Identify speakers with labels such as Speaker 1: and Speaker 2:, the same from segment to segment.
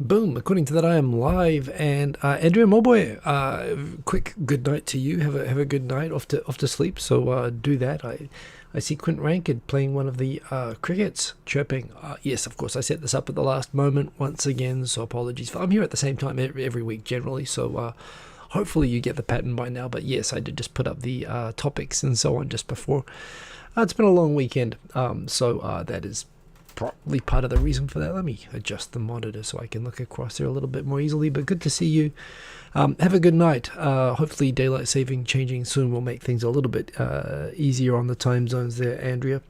Speaker 1: Boom, according to that I am live, and Andrea Moboy, quick good night to you. Have a good night, off to sleep, so do that. I see Quint Rankid playing one of the crickets, chirping. Yes, of course, I set this up at the last moment once again, so apologies. I'm here at the same time every week generally, so hopefully you get the pattern by now. But yes, I did just put up the topics and so on just before. It's been a long weekend, so that is probably part of the reason for that. Let me adjust the monitor so I can look across there a little bit more easily, but good to see you. Have a good night. Hopefully daylight saving changing soon will make things a little bit easier on the time zones there, Andrea.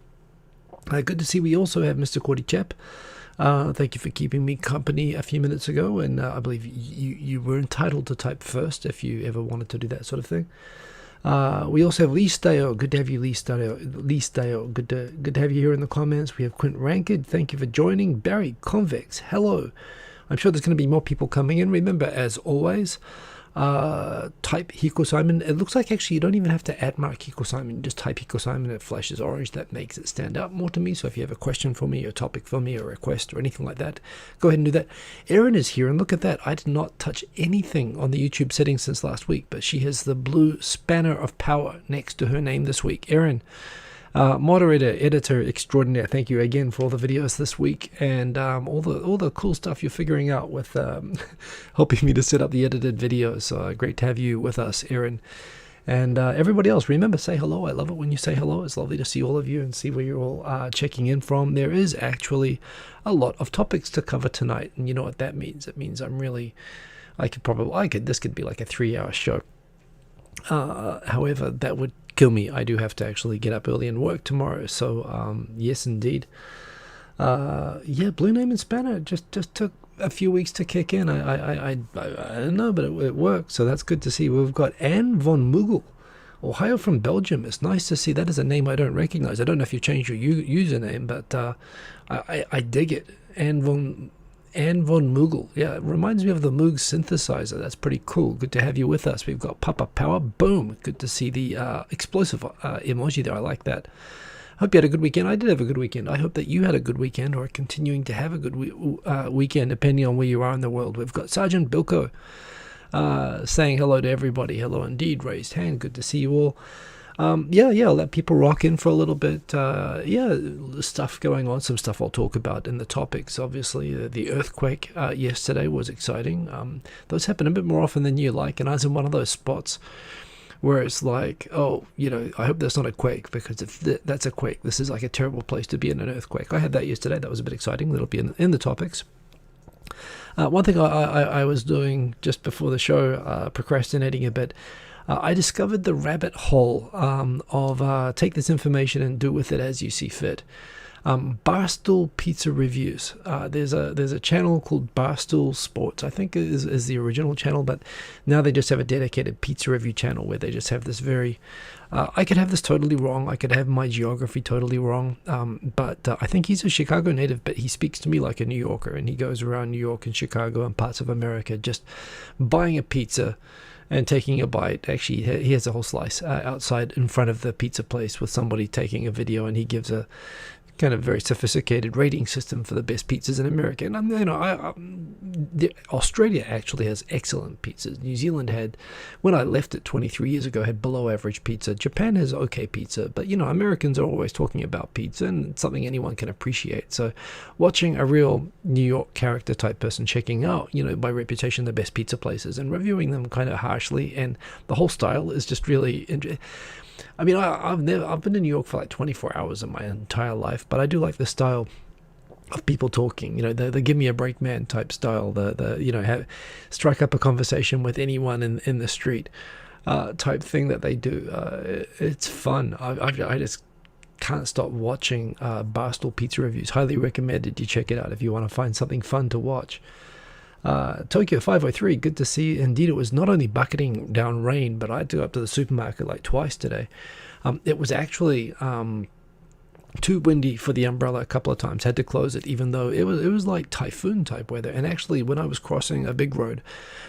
Speaker 1: Good to see we also have Mr. Cordy Chap. Thank you for keeping me company a few minutes ago, and I believe you were entitled to type first if you ever wanted to do that sort of thing. We also have Lee Stayo. Good to have you, Lee Stayo. Good to have you here in the comments. We have Quint Rankid. Thank you for joining. Barry Convex. Hello. I'm sure there's going to be more people coming in. Remember, as always, type Hiko Simon. It looks like actually you don't even have to add mark Hiko Simon. You just type Hiko Simon. It flashes orange. That makes it stand out more to me. So if you have a question for me, a topic for me, a request, or anything like that, go ahead and do that. Erin is here, and look at that. I did not touch anything on the YouTube settings since last week, but she has the blue spanner of power next to her name this week. Erin, moderator, editor extraordinaire, thank you again for all the videos this week, and all the cool stuff you're figuring out with helping me to set up the edited videos. Great to have you with us, Erin. And everybody else, remember, say hello. I love it when you say hello. It's lovely to see all of you and see where you're all checking in from. There is actually a lot of topics to cover tonight, and you know what that means. It means this could be like a 3-hour show. However, that would kill me. I do have to actually get up early and work tomorrow, so yes indeed. Yeah, Blue Name and Spanner just took a few weeks to kick in. I don't know, but it worked, so that's good to see. We've got Anne von Mugel, Ohio from Belgium. It's nice to see. That is a name I don't recognize. I don't know if you changed your username, but I dig it. Anne von Mugel. Yeah, it reminds me of the Moog synthesizer. That's pretty cool. Good to have you with us. We've got Papa Power. Boom. Good to see the explosive emoji there. I like that. Hope you had a good weekend. I did have a good weekend. I hope that you had a good weekend or are continuing to have a good weekend, depending on where you are in the world. We've got Sergeant Bilko saying hello to everybody. Hello indeed. Raised hand. Good to see you all. Yeah, I'll let people rock in for a little bit. Stuff going on, some stuff I'll talk about in the topics. Obviously, the earthquake yesterday was exciting. Those happen a bit more often than you like, and I was in one of those spots where it's like, oh, I hope that's not a quake, because if that's a quake, this is like a terrible place to be in an earthquake. I had that yesterday. That was a bit exciting. That'll be in the topics. One thing I was doing just before the show, procrastinating a bit, I discovered the rabbit hole of take this information and do with it as you see fit. Barstool Pizza Reviews. There's a channel called Barstool Sports, I think is the original channel, but now they just have a dedicated pizza review channel where they just have this very... I could have this totally wrong. I could have my geography totally wrong, but I think he's a Chicago native, but he speaks to me like a New Yorker, and he goes around New York and Chicago and parts of America just buying a pizza and taking a bite. Actually, he has a whole slice outside in front of the pizza place with somebody taking a video, and he gives a kind of very sophisticated rating system for the best pizzas in America. And Australia actually has excellent pizzas. New Zealand had, when I left it 23 years ago, had below average pizza. Japan has okay pizza, but Americans are always talking about pizza, and it's something anyone can appreciate. So watching a real New York character type person checking out, by reputation, the best pizza places and reviewing them kind of harshly, and the whole style is just really interesting. I mean, I've been in New York for like 24 hours in my entire life, but I do like the style of people talking. The give me a break man type style. Strike up a conversation with anyone in the street type thing that they do. It's fun. I just can't stop watching Barstool Pizza Reviews. Highly recommended you check it out if you want to find something fun to watch. Tokyo 503, good to see. Indeed, it was not only bucketing down rain, but I had to go up to the supermarket like twice today. It was actually too windy for the umbrella a couple of times, had to close it, even though it was like typhoon type weather. And actually, when I was crossing a big road,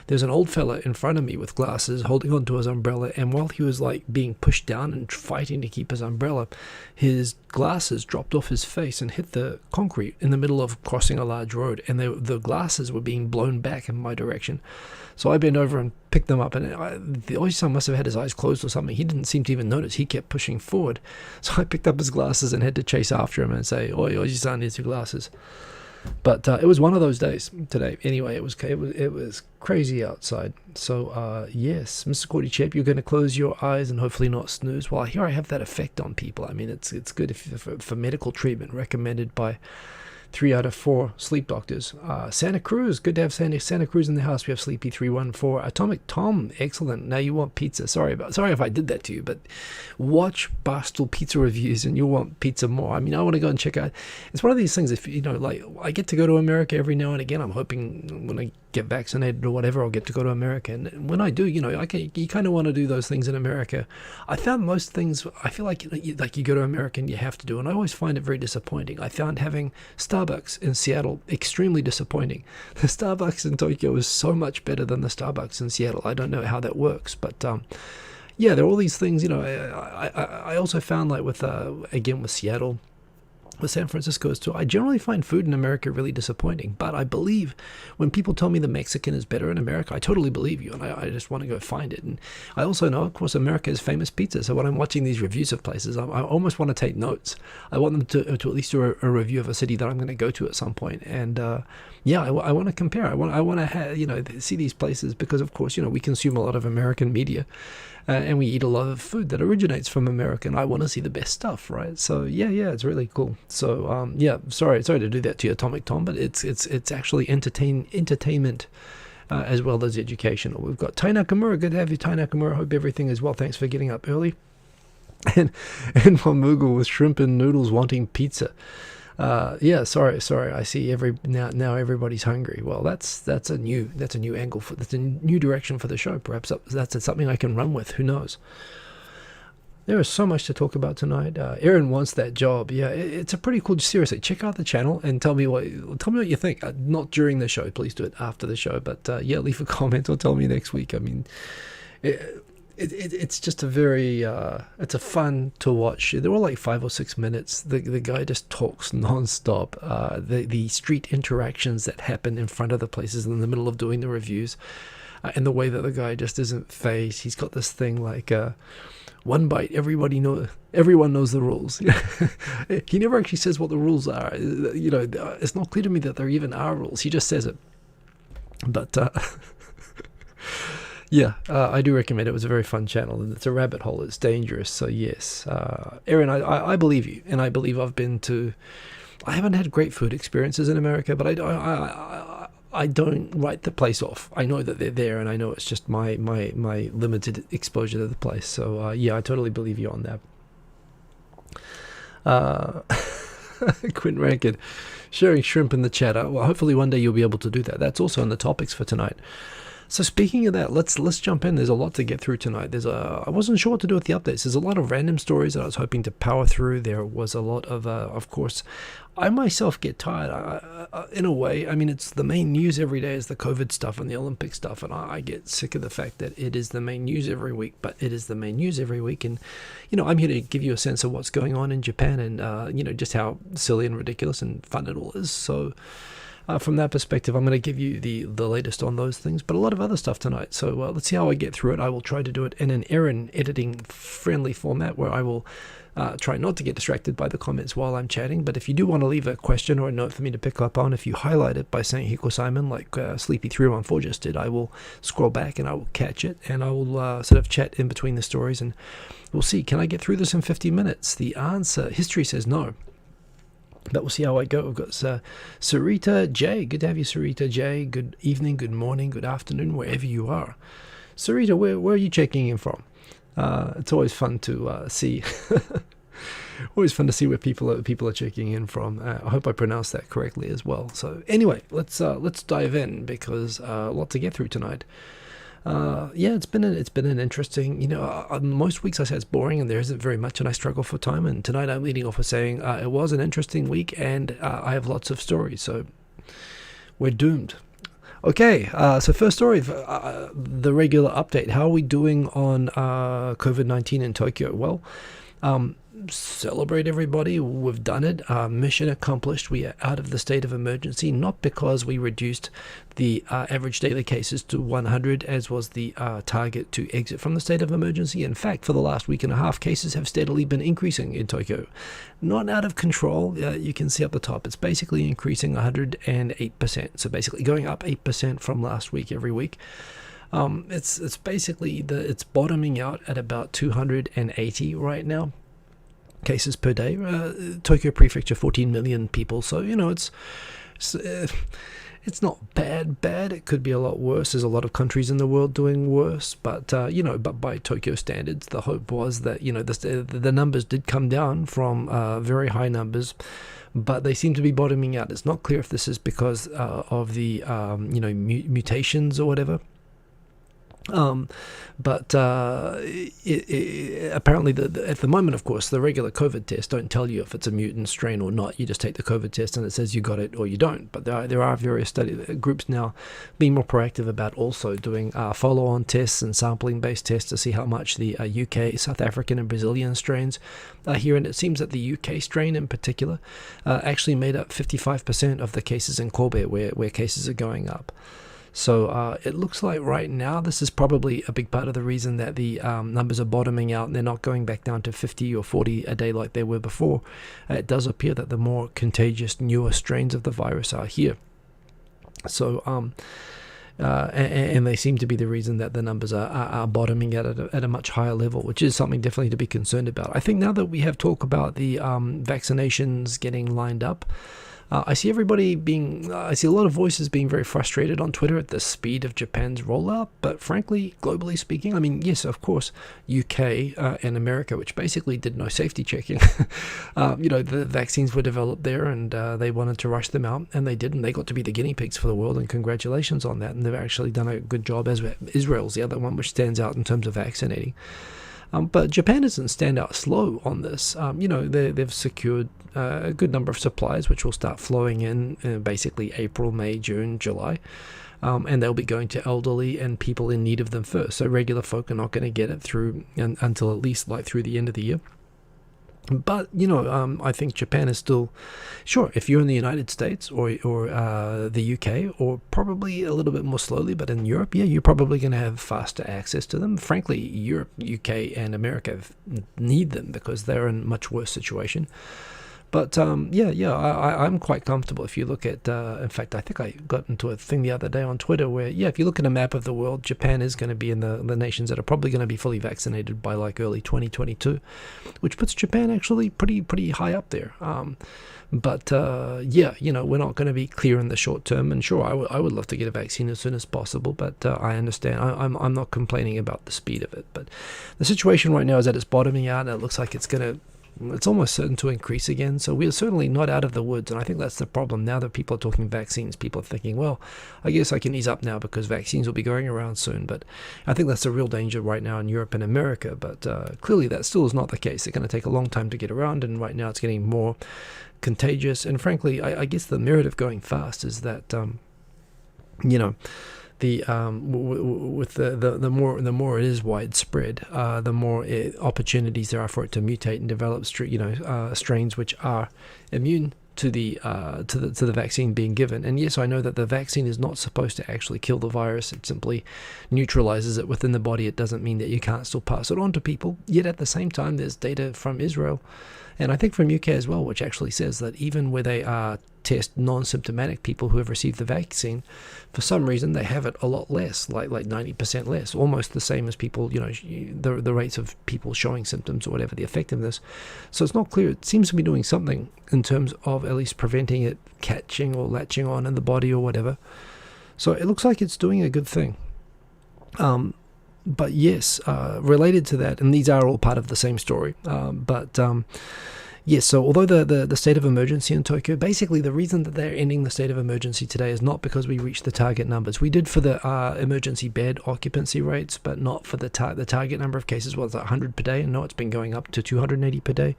Speaker 1: there's an old fella in front of me with glasses holding onto his umbrella, and while he was like being pushed down and fighting to keep his umbrella, his glasses dropped off his face and hit the concrete in the middle of crossing a large road, and the glasses were being blown back in my direction. So I bent over and picked them up, and the Oji-san must have had his eyes closed or something. He didn't seem to even notice. He kept pushing forward. So I picked up his glasses and had to chase after him and say, "Oi, Oji-san needs your glasses." But it was one of those days today. Anyway, it was crazy outside. So yes, Mr. Cordy Chap, you're going to close your eyes and hopefully not snooze. Well, here I have that effect on people. I mean, it's good for medical treatment, recommended by 3 out of 4 sleep doctors. Santa Cruz, good to have Santa Cruz in the house. We have Sleepy 314. Atomic Tom, excellent. Now you want pizza. Sorry if I did that to you, but watch Barstool pizza reviews and you'll want pizza more. I mean, I want to go and check out. It's one of these things. If you know, like, I get to go to America every now and again. I'm hoping when I get vaccinated or whatever, I'll get to go to America. And when I do, you know, you kind of want to do those things in America. I found most things, I feel like you go to America and you have to do, and I always find it very disappointing. I found having Starbucks in Seattle extremely disappointing. The Starbucks in Tokyo is so much better than the Starbucks in Seattle. I don't know how that works, but yeah, there are all these things, you know. I also found, like, with again with Seattle, with San Francisco too, I generally find food in America really disappointing. But I believe when people tell me the Mexican is better in America, I totally believe you, and I just want to go find it. And I also know, of course, America is famous pizza. So when I'm watching these reviews of places, I almost want to take notes. I want them to at least do a review of a city that I'm going to go to at some point. And yeah, I want to compare. I want to you know, see these places because, of course, you know, we consume a lot of American media. And we eat a lot of food that originates from America, and I want to see the best stuff, right? So yeah, it's really cool. So yeah, sorry to do that to you, Atomic Tom, but it's actually entertainment as well as educational. We've got Tai Nakamura. Good to have you, Tai Nakamura. Hope everything is well. Thanks for getting up early. And Moogle with shrimp and noodles wanting pizza. Yeah, sorry. I see now everybody's hungry. Well, that's a new angle that's a new direction for the show. Perhaps that's something I can run with. Who knows? There is so much to talk about tonight. Aaron wants that job. Yeah, it's a pretty cool. Seriously, check out the channel and tell me what you think. Not during the show. Please do it after the show. But yeah, leave a comment or tell me next week. I mean, it's just a very it's a fun to watch. They're all like 5 or 6 minutes. The guy just talks non-stop. The street interactions that happen in front of the places in the middle of doing the reviews, and the way that the guy just isn't phased. He's got this thing like one bite, everyone knows the rules. He never actually says what the rules are. You know, it's not clear to me that there even are rules. He just says it. But yeah, I do recommend it. It was a very fun channel, and it's a rabbit hole. It's dangerous. So yes, Aaron, I believe you, and I believe I've been to. I haven't had great food experiences in America, but I don't write the place off. I know that they're there, and I know it's just my limited exposure to the place. So yeah, I totally believe you on that. Quinn Rankin, sharing shrimp in the chat. Well, hopefully one day you'll be able to do that. That's also in the topics for tonight. So speaking of that, let's jump in. There's a lot to get through tonight. I wasn't sure what to do with the updates. There's a lot of random stories that I was hoping to power through. There was a lot of course, I myself get tired. In a way, I mean, it's the main news every day is the COVID stuff and the Olympic stuff, and I get sick of the fact that it is the main news every week. But it is the main news every week, and you know, I'm here to give you a sense of what's going on in Japan, and you know, just how silly and ridiculous and fun it all is. So. From that perspective, I'm going to give you the latest on those things, but a lot of other stuff tonight. So let's see how I get through it. I will try to do it in an Aaron editing friendly format where I will try not to get distracted by the comments while I'm chatting. But if you do want to leave a question or a note for me to pick up on, if you highlight it by saying Hiko Simon, like Sleepy314 just did, I will scroll back and I will catch it, and I will sort of chat in between the stories, and we'll see. Can I get through this in 50 minutes? The answer, history says no. But we'll see how I go. We've got Sarita J. Good to have you, Sarita J. Good evening, good morning, good afternoon, wherever you are. Sarita, where are you checking in from? It's always fun to see. Always fun to see where people are checking in from. I hope I pronounced that correctly as well. So anyway, let's dive in because a lot to get through tonight. Yeah, it's been an interesting. Most weeks I say it's boring and there isn't very much, and I struggle for time. And tonight I'm leading off with saying it was an interesting week, and I have lots of stories. So we're doomed. Okay, so first story, the regular update. How are we doing on COVID-19 in Tokyo? Well, celebrate everybody, we've done it, mission accomplished. We are out of the state of emergency, not because we reduced the average daily cases to 100 as was the target to exit from the state of emergency. In fact, for the last week and a half, cases have steadily been increasing in Tokyo. Not out of control. You can see up the top, it's basically increasing 108%, so basically going up 8% from last week every week. It's basically it's bottoming out at about 280 right now cases per day. Tokyo Prefecture, 14 million people, so it's not bad. It could be a lot worse. There's a lot of countries in the world doing worse, but but by Tokyo standards, the hope was that the numbers did come down from very high numbers, but they seem to be bottoming out. It's not clear if this is because of the mutations or whatever. But apparently at the moment, of course, the regular COVID tests don't tell you if it's a mutant strain or not. You just take the COVID test and it says you got it or you don't. But there are various groups now being more proactive about also doing follow-on tests and sampling-based tests to see how much the UK, South African and Brazilian strains are here. And it seems that the UK strain in particular actually made up 55% of the cases in Kobe where cases are going up. So it looks like right now this is probably a big part of the reason that the numbers are bottoming out and they're not going back down to 50 or 40 a day like they were before. It does appear that the more contagious, newer strains of the virus are here. So and they seem to be the reason that the numbers are bottoming out at a much higher level, which is something definitely to be concerned about. I think now that we have talk about the vaccinations getting lined up, I see a lot of voices being very frustrated on Twitter at the speed of Japan's rollout, but frankly, globally speaking, I mean, yes, of course, UK and America, which basically did no safety checking, the vaccines were developed there and they wanted to rush them out, and they did, and they got to be the guinea pigs for the world, and congratulations on that, and they've actually done a good job, as Israel's the other one which stands out in terms of vaccinating. But Japan doesn't stand out slow on this. They've secured a good number of supplies, which will start flowing in basically April, May, June, July. And they'll be going to elderly and people in need of them first. So regular folk are not going to get it through until at least through the end of the year. But, I think Japan is still, sure, if you're in the United States or the UK, or probably a little bit more slowly, but in Europe, yeah, you're probably going to have faster access to them. Frankly, Europe, UK, and America need them because they're in a much worse situation. But I'm quite comfortable. If you look at, in fact, I think I got into a thing the other day on Twitter where, if you look at a map of the world, Japan is going to be in the nations that are probably going to be fully vaccinated by early 2022, which puts Japan actually pretty high up there. But we're not going to be clear in the short term. And sure, I would love to get a vaccine as soon as possible, but I understand. I'm not complaining about the speed of it. But the situation right now is that it's bottoming out, and it looks like it's almost certain to increase again. So we're certainly not out of the woods, and I think that's the problem. Now that people are talking vaccines, people are thinking, well, I guess I can ease up now because vaccines will be going around soon. But I think that's a real danger right now in Europe and America. But clearly that still is not the case. They're going to take a long time to get around, and right now it's getting more contagious. And frankly, I guess the merit of going fast is that with the more it is widespread, the more opportunities there are for it to mutate and develop strains which are immune to the vaccine being given. And yes, I know that the vaccine is not supposed to actually kill the virus. It simply neutralizes it within the body. It doesn't mean that you can't still pass it on to people. Yet at the same time, there's data from Israel, and I think from UK as well, which actually says that even where they test non-symptomatic people who have received the vaccine, for some reason they have it a lot less, like 90% less, almost the same as people, the rates of people showing symptoms or whatever, the effectiveness. So it's not clear. It seems to be doing something in terms of at least preventing it catching or latching on in the body or whatever. So it looks like it's doing a good thing. But yes, related to that, and these are all part of the same story, Yes, so although the state of emergency in Tokyo, basically the reason that they're ending the state of emergency today is not because we reached the target numbers. We did for the emergency bed occupancy rates, but not for the target number of cases was 100 per day, and now it's been going up to 280 per day.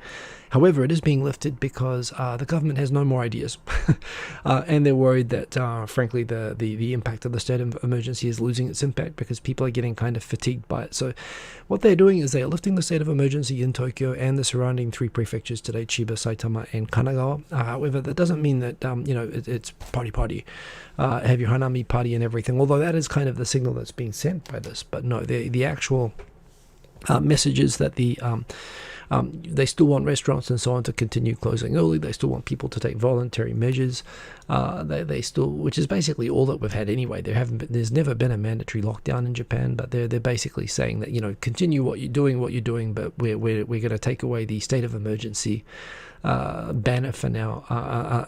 Speaker 1: However, it is being lifted because the government has no more ideas, and they're worried that, frankly, the impact of the state of emergency is losing its impact because people are getting kind of fatigued by it. So what they're doing is they are lifting the state of emergency in Tokyo and the surrounding 3 prefectures today, Chiba, Saitama, and Kanagawa. However, that doesn't mean that it's party, have your hanami party and everything. Although that is kind of the signal that's being sent by this. But no, the actual message is that they still want restaurants and so on to continue closing early. They still want people to take voluntary measures. They still, which is basically all that we've had anyway. There's never been a mandatory lockdown in Japan, but they're basically saying that continue what you're doing, but we're going to take away the state of emergency banner for now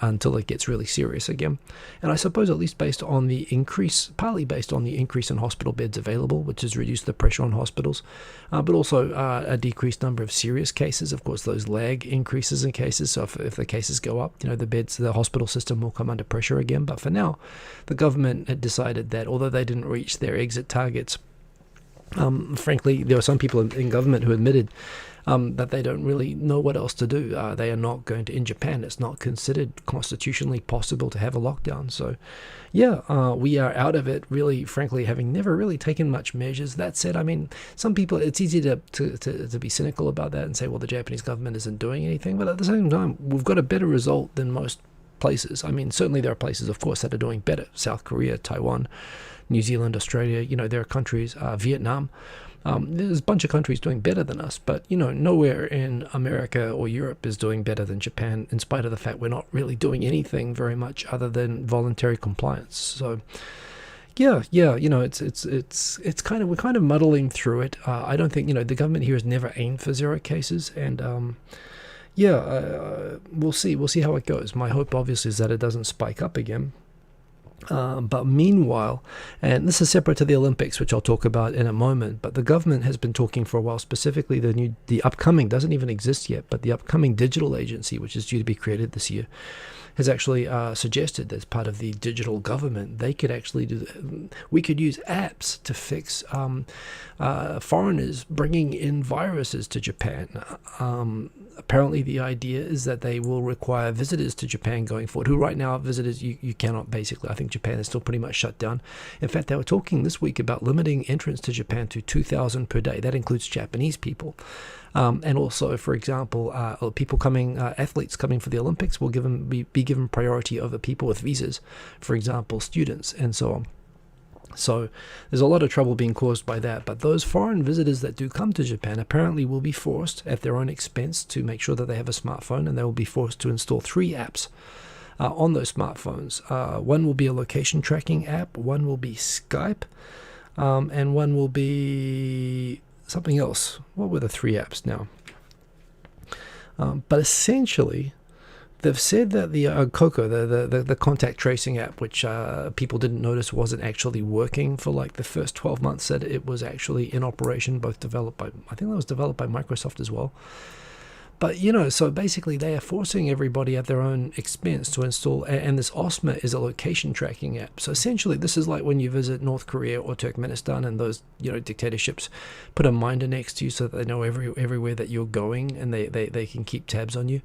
Speaker 1: until it gets really serious again. And I suppose at least partly based on the increase in hospital beds available, which has reduced the pressure on hospitals, but also a decreased number of serious cases. Of course, those lag increases in cases, so if the cases go up, the hospital system will come under pressure again. But for now, the government had decided that although they didn't reach their exit targets, frankly, there were some people in government who admitted that they don't really know what else to do. They are not going to, in Japan, it's not considered constitutionally possible to have a lockdown. So, we are out of it, really, frankly, having never really taken much measures. That said, I mean, some people, it's easy to be cynical about that and say, well, the Japanese government isn't doing anything. But at the same time, we've got a better result than most places. I mean, certainly there are places, of course, that are doing better. South Korea, Taiwan, New Zealand, Australia, there are countries, Vietnam. There's a bunch of countries doing better than us, but nowhere in America or Europe is doing better than Japan, in spite of the fact we're not really doing anything very much other than voluntary compliance. So it's kind of, we're kind of muddling through it. I don't think the government here has never aimed for 0 cases, and we'll see how it goes. My hope obviously is that it doesn't spike up again. But meanwhile, and this is separate to the Olympics, which I'll talk about in a moment, but the government has been talking for a while, specifically the upcoming, doesn't even exist yet, but the upcoming digital agency, which is due to be created this year, has actually suggested as part of the digital government, they could actually we could use apps to fix foreigners bringing in viruses to Japan. Apparently the idea is that they will require visitors to Japan going forward, who right now visitors you cannot basically. I think Japan is still pretty much shut down. In fact, they were talking this week about limiting entrance to Japan to 2,000 per day. That includes Japanese people. And also, for example, athletes coming for the Olympics will be given priority over people with visas, for example, students and so on. So there's a lot of trouble being caused by that. But those foreign visitors that do come to Japan apparently will be forced at their own expense to make sure that they have a smartphone, and they will be forced to install 3 apps on those smartphones. One will be a location tracking app, one will be Skype, and one will be something else. What were the 3 apps now? But essentially, they've said that the Coco, the contact tracing app, which people didn't notice wasn't actually working for like the first 12 months, said it was actually in operation, I think that was developed by Microsoft as well. But, so basically they are forcing everybody at their own expense to install, and this OSMA is a location tracking app. So essentially this is like when you visit North Korea or Turkmenistan, and those, dictatorships put a minder next to you so that they know everywhere that you're going, and they can keep tabs on you.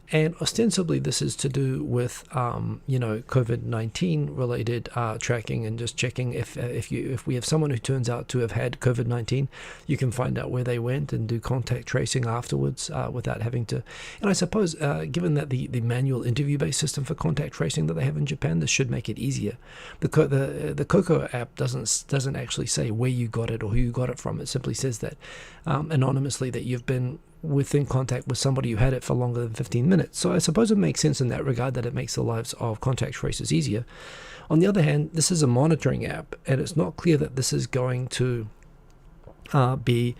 Speaker 1: And ostensibly this is to do with, COVID-19 related tracking, and just checking if we have someone who turns out to have had COVID-19, you can find out where they went and do contact tracing afterwards without having to. And I suppose, given that the manual interview-based system for contact tracing that they have in Japan, this should make it easier. The Coco app doesn't actually say where you got it or who you got it from. It simply says that anonymously that you've been within contact with somebody who had it for longer than 15 minutes. So I suppose it makes sense in that regard, that it makes the lives of contact tracers easier. On the other hand, this is a monitoring app, and it's not clear that this is going to be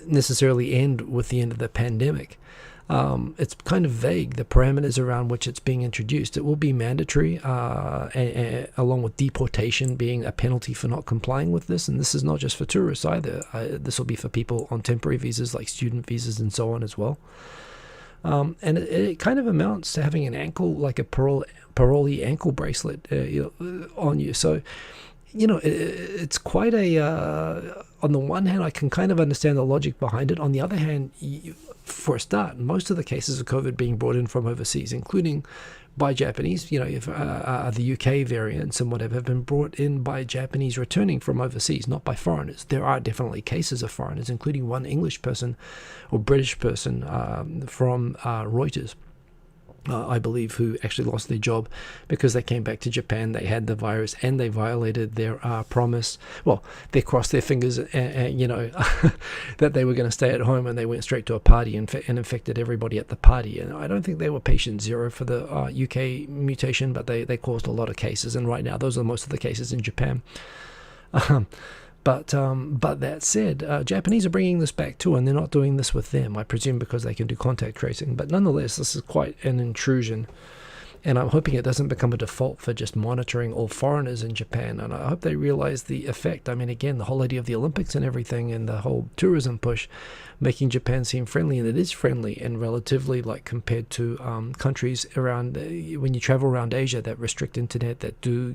Speaker 1: necessarily end with the end of the pandemic. It's kind of vague, the parameters around which it's being introduced. It will be mandatory, along with deportation being a penalty for not complying with this. And this is not just for tourists either. This will be for people on temporary visas, like student visas and so on as well. And it kind of amounts to having an ankle, like a parolee ankle bracelet on you. So, it's quite on the one hand, I can kind of understand the logic behind it. On the other hand, for a start, most of the cases of COVID being brought in from overseas, including by Japanese, if the UK variants and whatever, have been brought in by Japanese returning from overseas, not by foreigners. There are definitely cases of foreigners, including one English person or British person from Reuters, I believe, who actually lost their job because they came back to Japan, they had the virus, and they violated their promise. Well, they crossed their fingers, that they were going to stay at home, and they went straight to a party and infected everybody at the party. And I don't think they were patient zero for the UK mutation, but they caused a lot of cases. And right now, those are most of the cases in Japan. But that said, Japanese are bringing this back too, and they're not doing this with them, I presume because they can do contact tracing. But nonetheless, this is quite an intrusion, and I'm hoping it doesn't become a default for just monitoring all foreigners in Japan. And I hope they realize the effect. I mean, again, the whole idea of the Olympics and everything, and the whole tourism push, making Japan seem friendly, and it is friendly, and relatively, like, compared to countries around, when you travel around Asia that restrict internet, that do,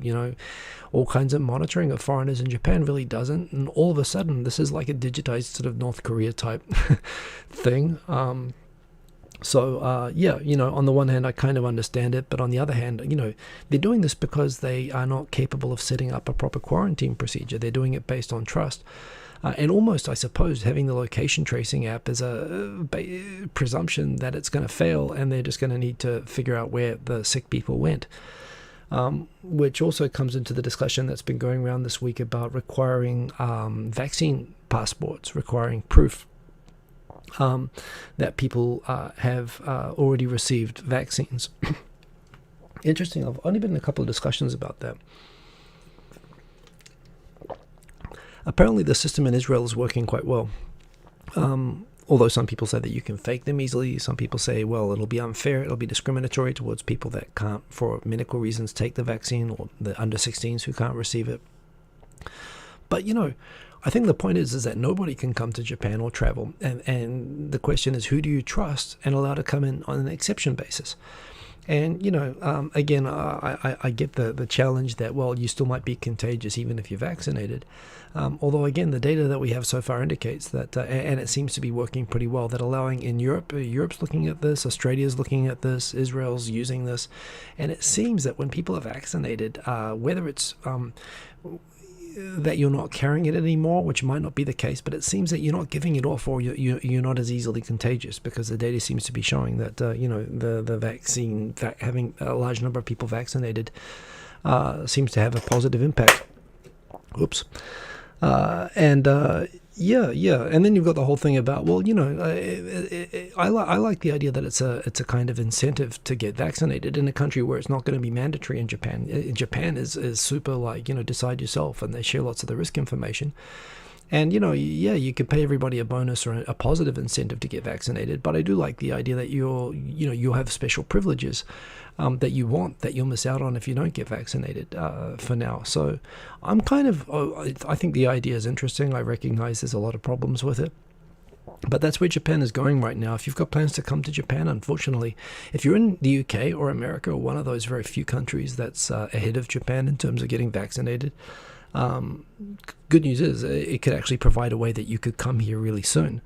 Speaker 1: all kinds of monitoring of foreigners, and Japan really doesn't. And all of a sudden, this is like a digitized sort of North Korea type thing. So, on the one hand, I kind of understand it, but on the other hand, they're doing this because they are not capable of setting up a proper quarantine procedure. They're doing it based on trust. And almost, I suppose, having the location tracing app is a presumption that it's going to fail, and they're just going to need to figure out where the sick people went. Which also comes into the discussion that's been going around this week about requiring vaccine passports, requiring proof that people have already received vaccines. Interesting. I've only been in a couple of discussions about that. Apparently the system in Israel is working quite well. Although some people say that you can fake them easily. Some people say, well, it'll be unfair, it'll be discriminatory towards people that can't, for medical reasons, take the vaccine, or the under 16s who can't receive it. But, I think the point is that nobody can come to Japan or travel. And the question is, who do you trust and allow to come in on an exception basis? And, again, I get the challenge that, well, you still might be contagious even if you're vaccinated. Although, again, the data that we have so far indicates that, and it seems to be working pretty well, that allowing in Europe's looking at this, Australia's looking at this, Israel's using this. And it seems that when people are vaccinated, whether it's that you're not carrying it anymore, which might not be the case, but it seems that you're not giving it off, or you're not as easily contagious, because the data seems to be showing that the vaccine, having a large number of people vaccinated, seems to have a positive impact. Oops. And then you've got the whole thing about, well, I like the idea that it's a kind of incentive to get vaccinated in a country where it's not going to be mandatory. In Japan is super, like, decide yourself, and they share lots of the risk information. And, you could pay everybody a bonus or a positive incentive to get vaccinated. But I do like the idea that you'll have special privileges that you'll miss out on if you don't get vaccinated for now. So I'm I think the idea is interesting. I recognize there's a lot of problems with it. But that's where Japan is going right now. If you've got plans to come to Japan, unfortunately, if you're in the UK or America, or one of those very few countries that's ahead of Japan in terms of getting vaccinated, good news is it could actually provide a way that you could come here really soon.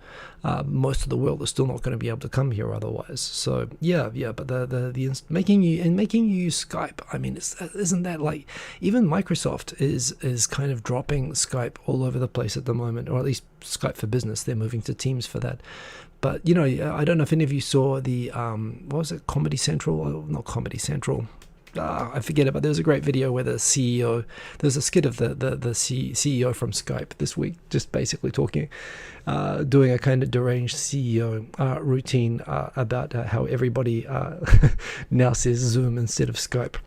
Speaker 1: Most of the world is still not going to be able to come here otherwise. So but the making you use Skype, I mean, isn't that like, even Microsoft is kind of dropping Skype all over the place at the moment, or at least Skype for Business. They're moving to Teams for that. But I don't know if any of you saw the what was it, Comedy Central? Oh, not Comedy Central. I forget it, but there was a great video where the CEO, there's a skit of the CEO from Skype this week, just basically talking, doing a kind of deranged CEO routine about how everybody now says Zoom instead of Skype.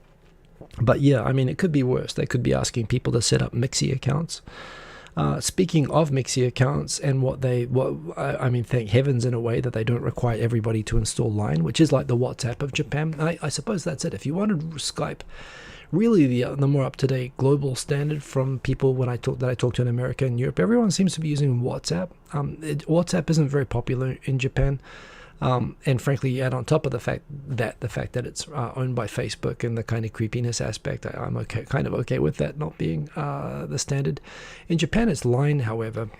Speaker 1: But yeah, I mean, it could be worse. They could be asking people to set up Mixi accounts. Speaking of Mixi accounts, and I mean, thank heavens in a way that they don't require everybody to install Line, which is like the WhatsApp of Japan. I suppose that's it. If you wanted Skype, really the more up-to-date global standard from people that I talk to in America and Europe, everyone seems to be using WhatsApp. WhatsApp isn't very popular in Japan. And frankly, add on top of the fact that it's owned by Facebook and the kind of creepiness aspect, I'm kind of okay with that not being the standard. In Japan, it's Line, however.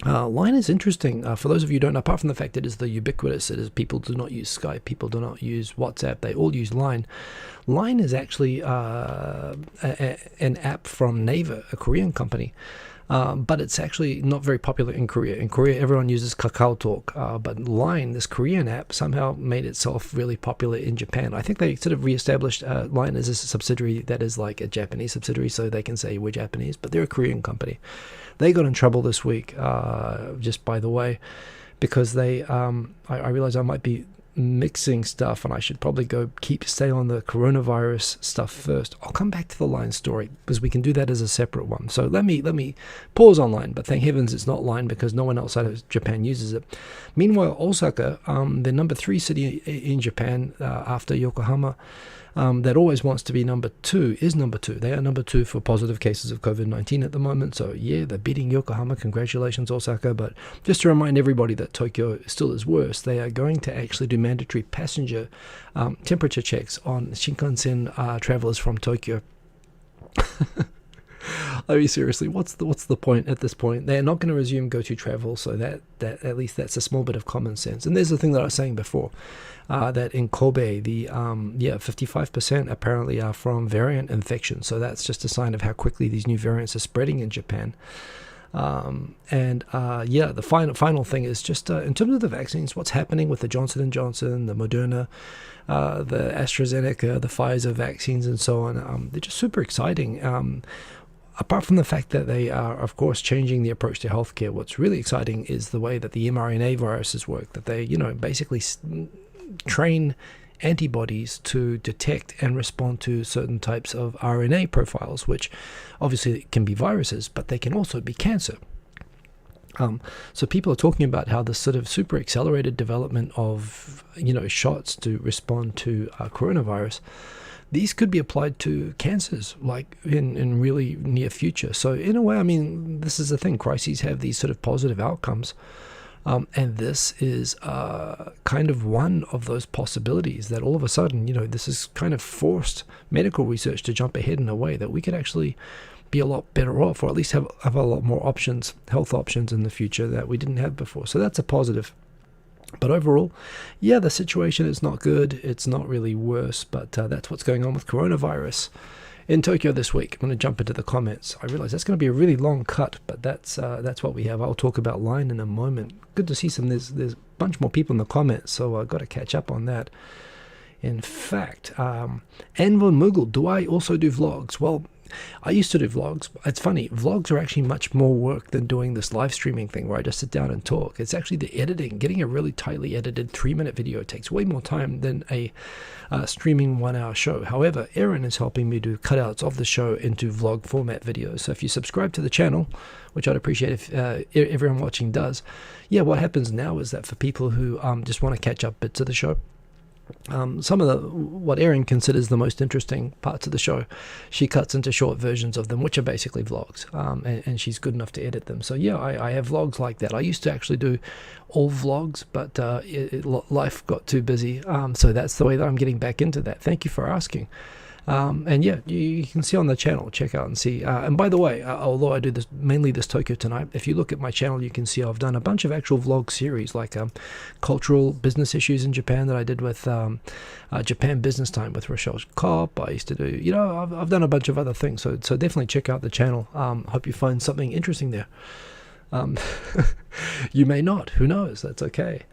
Speaker 1: Line is interesting. For those of you who don't know, apart from the fact that it is the ubiquitous, it is people do not use Skype, people do not use WhatsApp, they all use Line. Line is actually an app from Naver, a Korean company. But it's actually not very popular in Korea. In Korea, everyone uses KakaoTalk, but Line, this Korean app, somehow made itself really popular in Japan. I think they sort of re-established Line as a subsidiary that is like a Japanese subsidiary, so they can say we're Japanese, but they're a Korean company. They got in trouble this week, just by the way, because they, I realized I might be mixing stuff and I should probably stay on the coronavirus stuff first. I'll come back to the Line story because we can do that as a separate one. So let me pause on Line, but thank heavens it's not Line because no one outside of Japan uses it. Meanwhile, Osaka, the number 3 city in Japan after Yokohama, that always wants to be number 2 is number 2. They are number 2 for positive cases of COVID-19 at the moment. So yeah, they're beating Yokohama. Congratulations, Osaka. But just to remind everybody that Tokyo still is worse, they are going to actually do mandatory passenger temperature checks on Shinkansen travelers from Tokyo. I mean, seriously, what's the point at this point? They're not going to resume go-to travel, so that at least that's a small bit of common sense. And there's the thing that I was saying before, that in Kobe, the 55% apparently are from variant infection. So that's just a sign of how quickly these new variants are spreading in Japan. The final thing is just in terms of the vaccines, what's happening with the Johnson & Johnson, the Moderna, the AstraZeneca, the Pfizer vaccines, and so on. They're just super exciting. Apart from the fact that they are, of course, changing the approach to healthcare, what's really exciting is the way that the mRNA viruses work, that they, basically train antibodies to detect and respond to certain types of RNA profiles, which obviously can be viruses, but they can also be cancer. So people are talking about how this sort of super accelerated development of, shots to respond to coronavirus, these could be applied to cancers, like in really near future. So in a way, I mean, this is the thing. Crises have these sort of positive outcomes. And this is kind of one of those possibilities that all of a sudden, this is kind of forced medical research to jump ahead in a way that we could actually be a lot better off, or at least have a lot more options, health options in the future that we didn't have before. So that's a positive. But overall, yeah, the situation is not good. It's not really worse, but that's what's going on with coronavirus in Tokyo this week. I'm going to jump into the comments. I realize that's going to be a really long cut, but that's what we have. I'll talk about Line in a moment. Good to see there's a bunch more people in the comments, so I've got to catch up on that. In fact, Anvon Mughal, do I also do vlogs? Well, I used to do vlogs. It's funny, vlogs are actually much more work than doing this live streaming thing where I just sit down and talk. It's actually the editing. Getting a really tightly edited 3-minute video takes way more time than a streaming 1-hour show. However, Erin is helping me do cutouts of the show into vlog format videos. So if you subscribe to the channel, which I'd appreciate if everyone watching does, what happens now is that for people who just want to catch up bits of the show, some of what Erin considers the most interesting parts of the show, she cuts into short versions of them, which are basically vlogs, and she's good enough to edit them. So I have vlogs like that. I used to actually do all vlogs, but life got too busy, so that's the way that I'm getting back into that. Thank you for asking. And you can see on the channel, check out and see. And by the way, although I do mainly this Tokyo Tonight, if you look at my channel, you can see I've done a bunch of actual vlog series, like cultural business issues in Japan that I did with Japan Business Time with Rochelle Kopp. I used to do, I've done a bunch of other things. So definitely check out the channel. Hope you find something interesting there. You may not. Who knows? That's okay.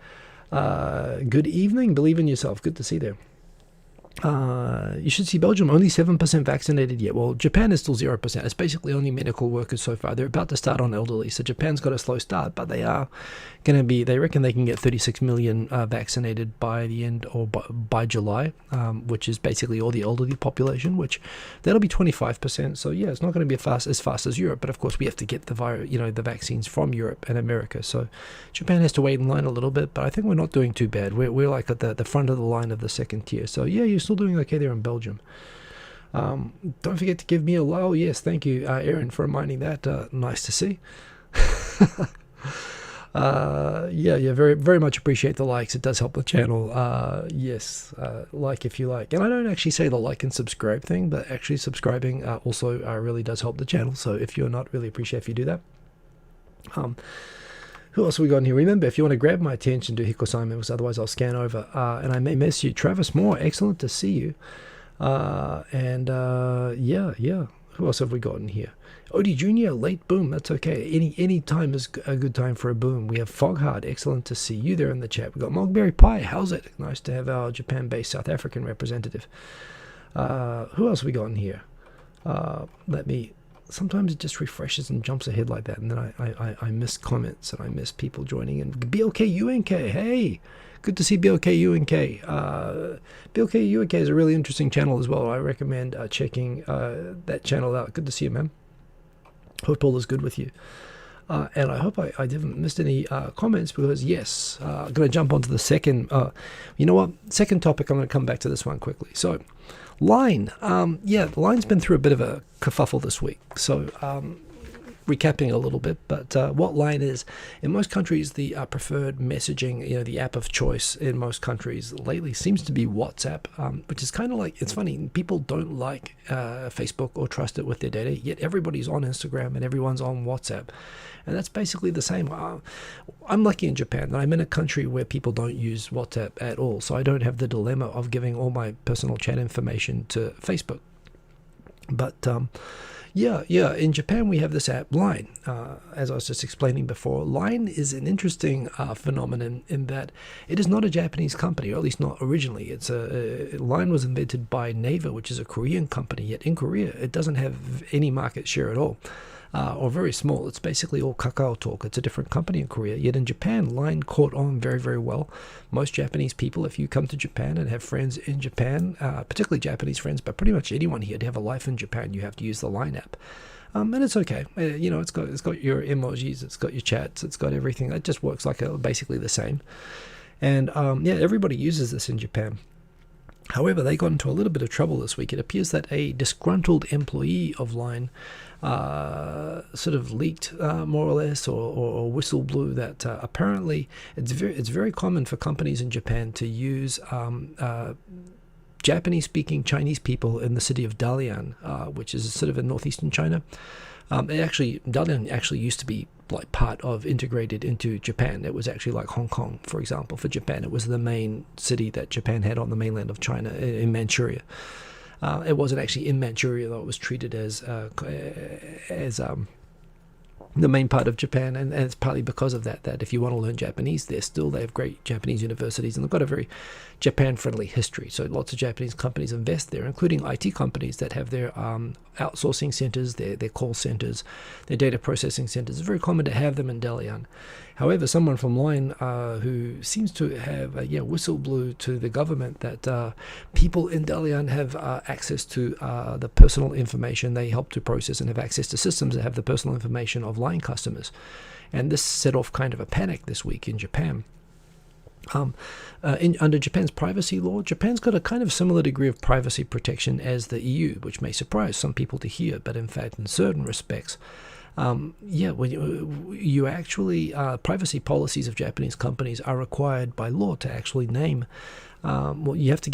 Speaker 1: Good evening. Believe in yourself. Good to see you there. You should see Belgium only 7% vaccinated yet. Well, Japan is still 0%. It's basically only medical workers so far. They're about to start on elderly, so Japan's got a slow start, but they are going to be, they reckon they can get 36 million vaccinated by the end, or by July, which is basically all the elderly population, which that'll be 25%. So it's not going to be as fast as Europe, but of course we have to get the vaccines from Europe and America. So Japan has to wait in line a little bit, but I think we're not doing too bad. We're like at the front of the line of the second tier. So you're still doing okay there in Belgium. Don't forget to give me a lol. Yes, thank you, Erin, for reminding that. Nice to see. Yeah, very, very much appreciate the likes. It does help the channel. Yes, like if you like. And I don't actually say the like and subscribe thing, but actually subscribing also really does help the channel. So if you're not, really appreciate if you do that. Who else have we got in here? Remember, if you want to grab my attention, do Hiko Simon, because otherwise I'll scan over. And I may miss you. Travis Moore, excellent to see you. Yeah. Who else have we got in here? Odie Jr., late boom. That's okay. Any time is a good time for a boom. We have Foghard. Excellent to see you there in the chat. We got Mogberry Pie. How's it? Nice to have our Japan-based South African representative. Who else have we got in here? Sometimes it just refreshes and jumps ahead like that, and then I miss comments and I miss people joining in. BLK UNK. Hey, good to see BLK UNK. BLK UNK is a really interesting channel as well. I recommend checking that channel out. Good to see you, man. Hope all is good with you. And I hope I didn't miss any comments, because yes, I'm going to jump onto the second, you know what, second topic. I'm going to come back to this one quickly. So Line, the Line's been through a bit of a kerfuffle this week. So recapping a little bit, but what Line is, in most countries, the preferred messaging, the app of choice in most countries lately seems to be WhatsApp, which is kind of like, it's funny, people don't like Facebook or trust it with their data, yet everybody's on Instagram and everyone's on WhatsApp. And that's basically the same. I'm lucky in Japan that I'm in a country where people don't use WhatsApp at all, so I don't have the dilemma of giving all my personal chat information to Facebook. But in Japan we have this app, Line. As I was just explaining before, Line is an interesting phenomenon in that it is not a Japanese company, or at least not originally. Line was invented by Naver, which is a Korean company, yet in Korea it doesn't have any market share at all. Or very small. It's basically all Kakao Talk. It's a different company in Korea. Yet in Japan, Line caught on very, very well. Most Japanese people, if you come to Japan and have friends in Japan, particularly Japanese friends, but pretty much anyone here to have a life in Japan, you have to use the Line app. And it's okay. It's got your emojis, it's got your chats, it's got everything. It just works like basically the same. And everybody uses this in Japan. However, they got into a little bit of trouble this week. It appears that a disgruntled employee of Line sort of leaked, more or less, or whistle blew that apparently it's very common for companies in Japan to use Japanese-speaking Chinese people in the city of Dalian, which is sort of in northeastern China. Dalian actually used to be like part of, integrated into Japan. It was actually like Hong Kong, for example, for Japan. It was the main city that Japan had on the mainland of China, in Manchuria. It wasn't actually in Manchuria, though. It was treated as the main part of Japan, and it's partly because of that if you want to learn Japanese, they have great Japanese universities, and they've got a very Japan-friendly history. So lots of Japanese companies invest there, including IT companies that have their outsourcing centers, their call centers, their data processing centers. It's very common to have them in Dalian. However, someone from Line who seems to have whistle blew to the government that people in Dalian have access to the personal information they help to process, and have access to systems that have the personal information of Line customers. And this set off kind of a panic this week in Japan. Under Japan's privacy law, Japan's got a kind of similar degree of privacy protection as the EU, which may surprise some people to hear, but in fact, in certain respects, when you actually privacy policies of Japanese companies are required by law to actually name. You have to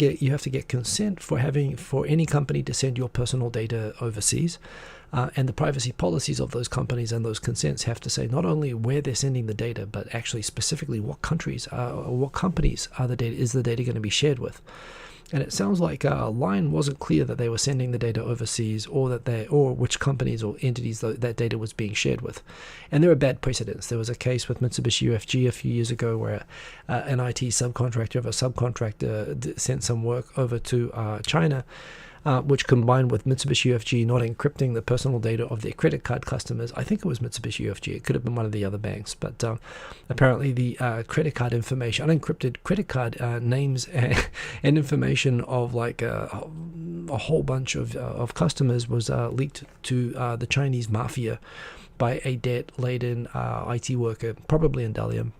Speaker 1: get consent for any company to send your personal data overseas. And the privacy policies of those companies and those consents have to say not only where they're sending the data, but actually specifically what countries or what companies is the data going to be shared with. And it sounds like Line wasn't clear that they were sending the data overseas, or which companies or entities that data was being shared with. And there are bad precedents. There was a case with Mitsubishi UFG a few years ago where an IT subcontractor of a subcontractor sent some work over to China, which combined with Mitsubishi UFG not encrypting the personal data of their credit card customers. I think it was Mitsubishi UFG. It could have been one of the other banks. But apparently the credit card information, unencrypted credit card names and information of like a whole bunch of customers was leaked to the Chinese mafia by a debt-laden IT worker, probably in Dalian.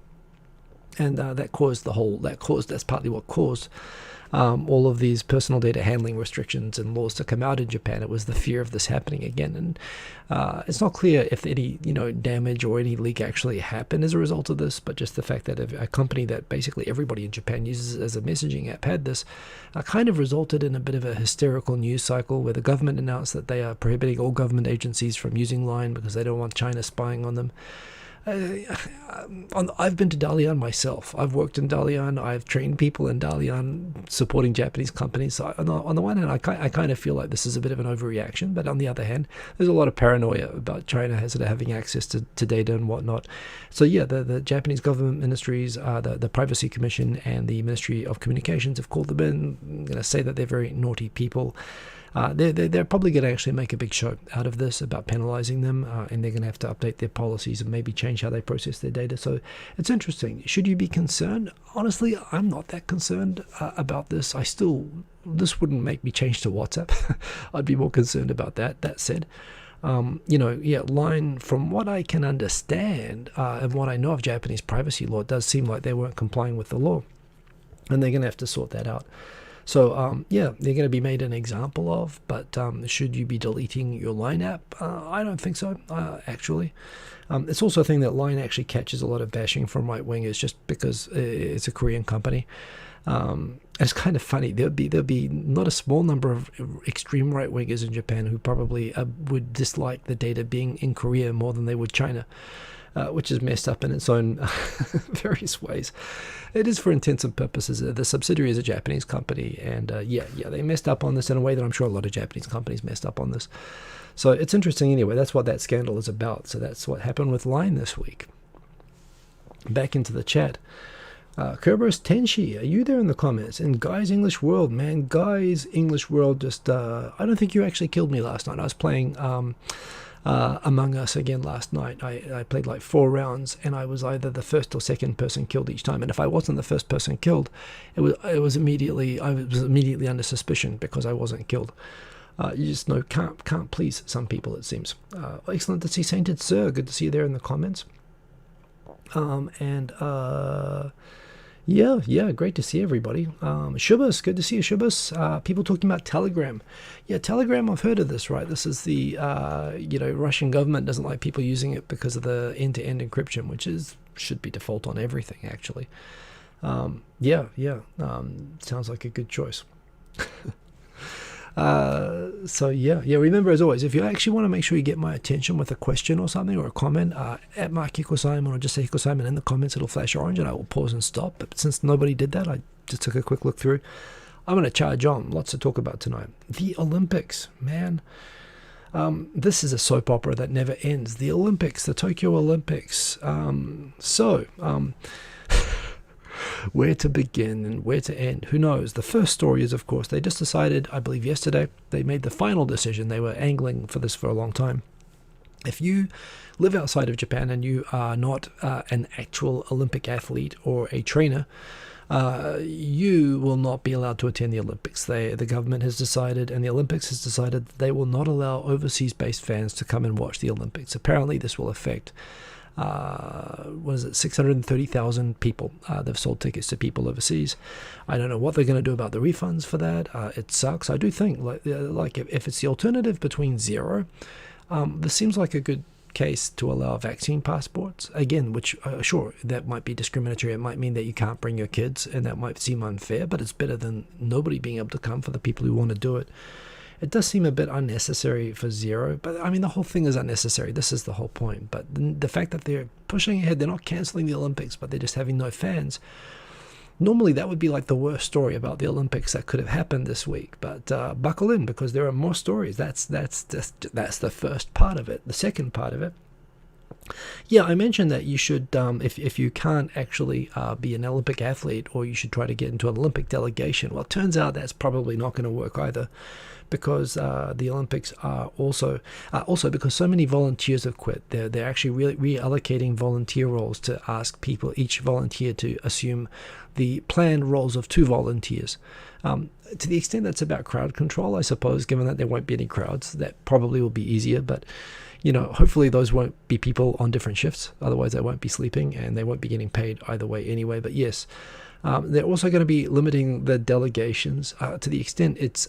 Speaker 1: And that's partly what caused all of these personal data handling restrictions and laws to come out in Japan. It was the fear of this happening again, and it's not clear if any damage or any leak actually happened as a result of this, but just the fact that a company that basically everybody in Japan uses as a messaging app had this kind of resulted in a bit of a hysterical news cycle where the government announced that they are prohibiting all government agencies from using Line because they don't want China spying on them. I've been to Dalian myself. I've worked in Dalian. I've trained people in Dalian supporting Japanese companies. So on the one hand, I kind of feel like this is a bit of an overreaction, but on the other hand, there's a lot of paranoia about China having access to data and whatnot. So yeah, the Japanese government ministries, the Privacy Commission and the Ministry of Communications have called them in. I'm going to say that they're very naughty people. They're probably going to actually make a big show out of this about penalizing them, and they're going to have to update their policies and maybe change how they process their data. So it's interesting. Should you be concerned? Honestly, I'm not that concerned about this. This wouldn't make me change to WhatsApp. I'd be more concerned about that. That said, Line, from what I can understand and what I know of Japanese privacy law, it does seem like they weren't complying with the law, and they're going to have to sort that out. So, they're going to be made an example of, but should you be deleting your Line app? I don't think so, actually. It's also a thing that Line actually catches a lot of bashing from right-wingers just because it's a Korean company. It's kind of funny. There'll be not a small number of extreme right-wingers in Japan who probably would dislike the data being in Korea more than they would China. Which is messed up in its own various ways. It is for intents and purposes. The subsidiary is a Japanese company, and they messed up on this in a way that I'm sure a lot of Japanese companies messed up on this. So it's interesting anyway. That's what that scandal is about. So that's what happened with Line this week. Back into the chat. Kerberos Tenshi, are you there in the comments? In Guy's English World, man. Guy's English World just... I don't think you actually killed me last night. I was playing... Among Us again last night. I played like 4 rounds, and I was either the first or second person killed each time. And if I wasn't the first person killed, I was immediately under suspicion because I wasn't killed. You just know can't please some people, it seems. Excellent to see Sainted Sir. Good to see you there in the comments. Great to see everybody. Shubas, good to see you, Shubas. People talking about Telegram. Yeah, Telegram, I've heard of this, right? This is the, Russian government doesn't like people using it because of the end-to-end encryption, which should be default on everything, actually. Sounds like a good choice. Remember, as always, if you actually want to make sure you get my attention with a question or something or a comment, at Mark Hiko Simon or just say Hiko Simon in the comments, it'll flash orange and I will pause and stop. But since nobody did that, I just took a quick look through. I'm going to charge on. Lots to talk about tonight. The Olympics, man. This is a soap opera that never ends. The Olympics, the Tokyo Olympics. Where to begin and where to end, who knows? The first story is, of course, they just decided, I believe yesterday, they made the final decision. They were angling for this for a long time. If you live outside of Japan and you are not an actual Olympic athlete or a trainer, you will not be allowed to attend the Olympics. The government has decided, and the Olympics has decided, that they will not allow overseas-based fans to come and watch the Olympics. Apparently, this will affect 630,000 people. They've sold tickets to people overseas. I don't know what they're going to do about the refunds for that. It sucks. I do think like if it's the alternative between zero, this seems like a good case to allow vaccine passports again, which sure, that might be discriminatory. It might mean that you can't bring your kids, and that might seem unfair, but it's better than nobody being able to come for the people who want to do it. It does seem a bit unnecessary for zero, but I mean, the whole thing is unnecessary. This is the whole point. But the fact that they're pushing ahead, they're not canceling the Olympics, but they're just having no fans. Normally, that would be like the worst story about the Olympics that could have happened this week. But buckle in, because there are more stories. That's the first part of it. The second part of it. Yeah, I mentioned that you should, if you can't actually be an Olympic athlete, or you should try to get into an Olympic delegation. Well, it turns out that's probably not going to work either, because the Olympics are also because so many volunteers have quit. They're actually reallocating volunteer roles to ask each volunteer to assume the planned roles of 2 volunteers. To the extent that's about crowd control, I suppose, given that there won't be any crowds, that probably will be easier, but hopefully those won't be people on different shifts. Otherwise, they won't be sleeping and they won't be getting paid either way anyway. But yes, They're also going to be limiting the delegations to the extent it's,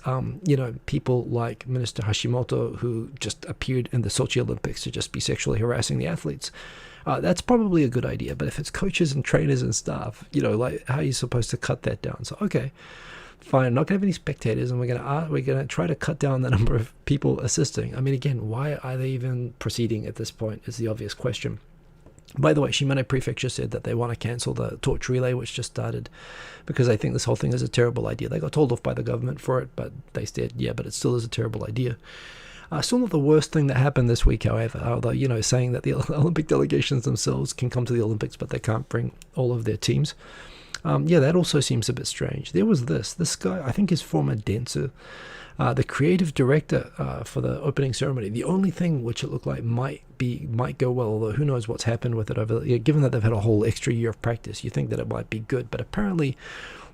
Speaker 1: people like Minister Hashimoto, who just appeared in the Sochi Olympics to just be sexually harassing the athletes. That's probably a good idea. But if it's coaches and trainers and staff, like, how are you supposed to cut that down? So, okay, fine, I'm not going to have any spectators, and we're going to try to cut down the number of people assisting. I mean, again, why are they even proceeding at this point is the obvious question. By the way, Shimane Prefecture said that they want to cancel the torch relay, which just started, because they think this whole thing is a terrible idea. They got told off by the government for it, but they said, yeah, but it still is a terrible idea. Still not the worst thing that happened this week, however, although, saying that the Olympic delegations themselves can come to the Olympics, but they can't bring all of their teams. That also seems a bit strange. There was this guy, I think his former dancer, the creative director for the opening ceremony. The only thing which it looked like might go well, although who knows what's happened with it given that they've had a whole extra year of practice, you think that it might be good, but apparently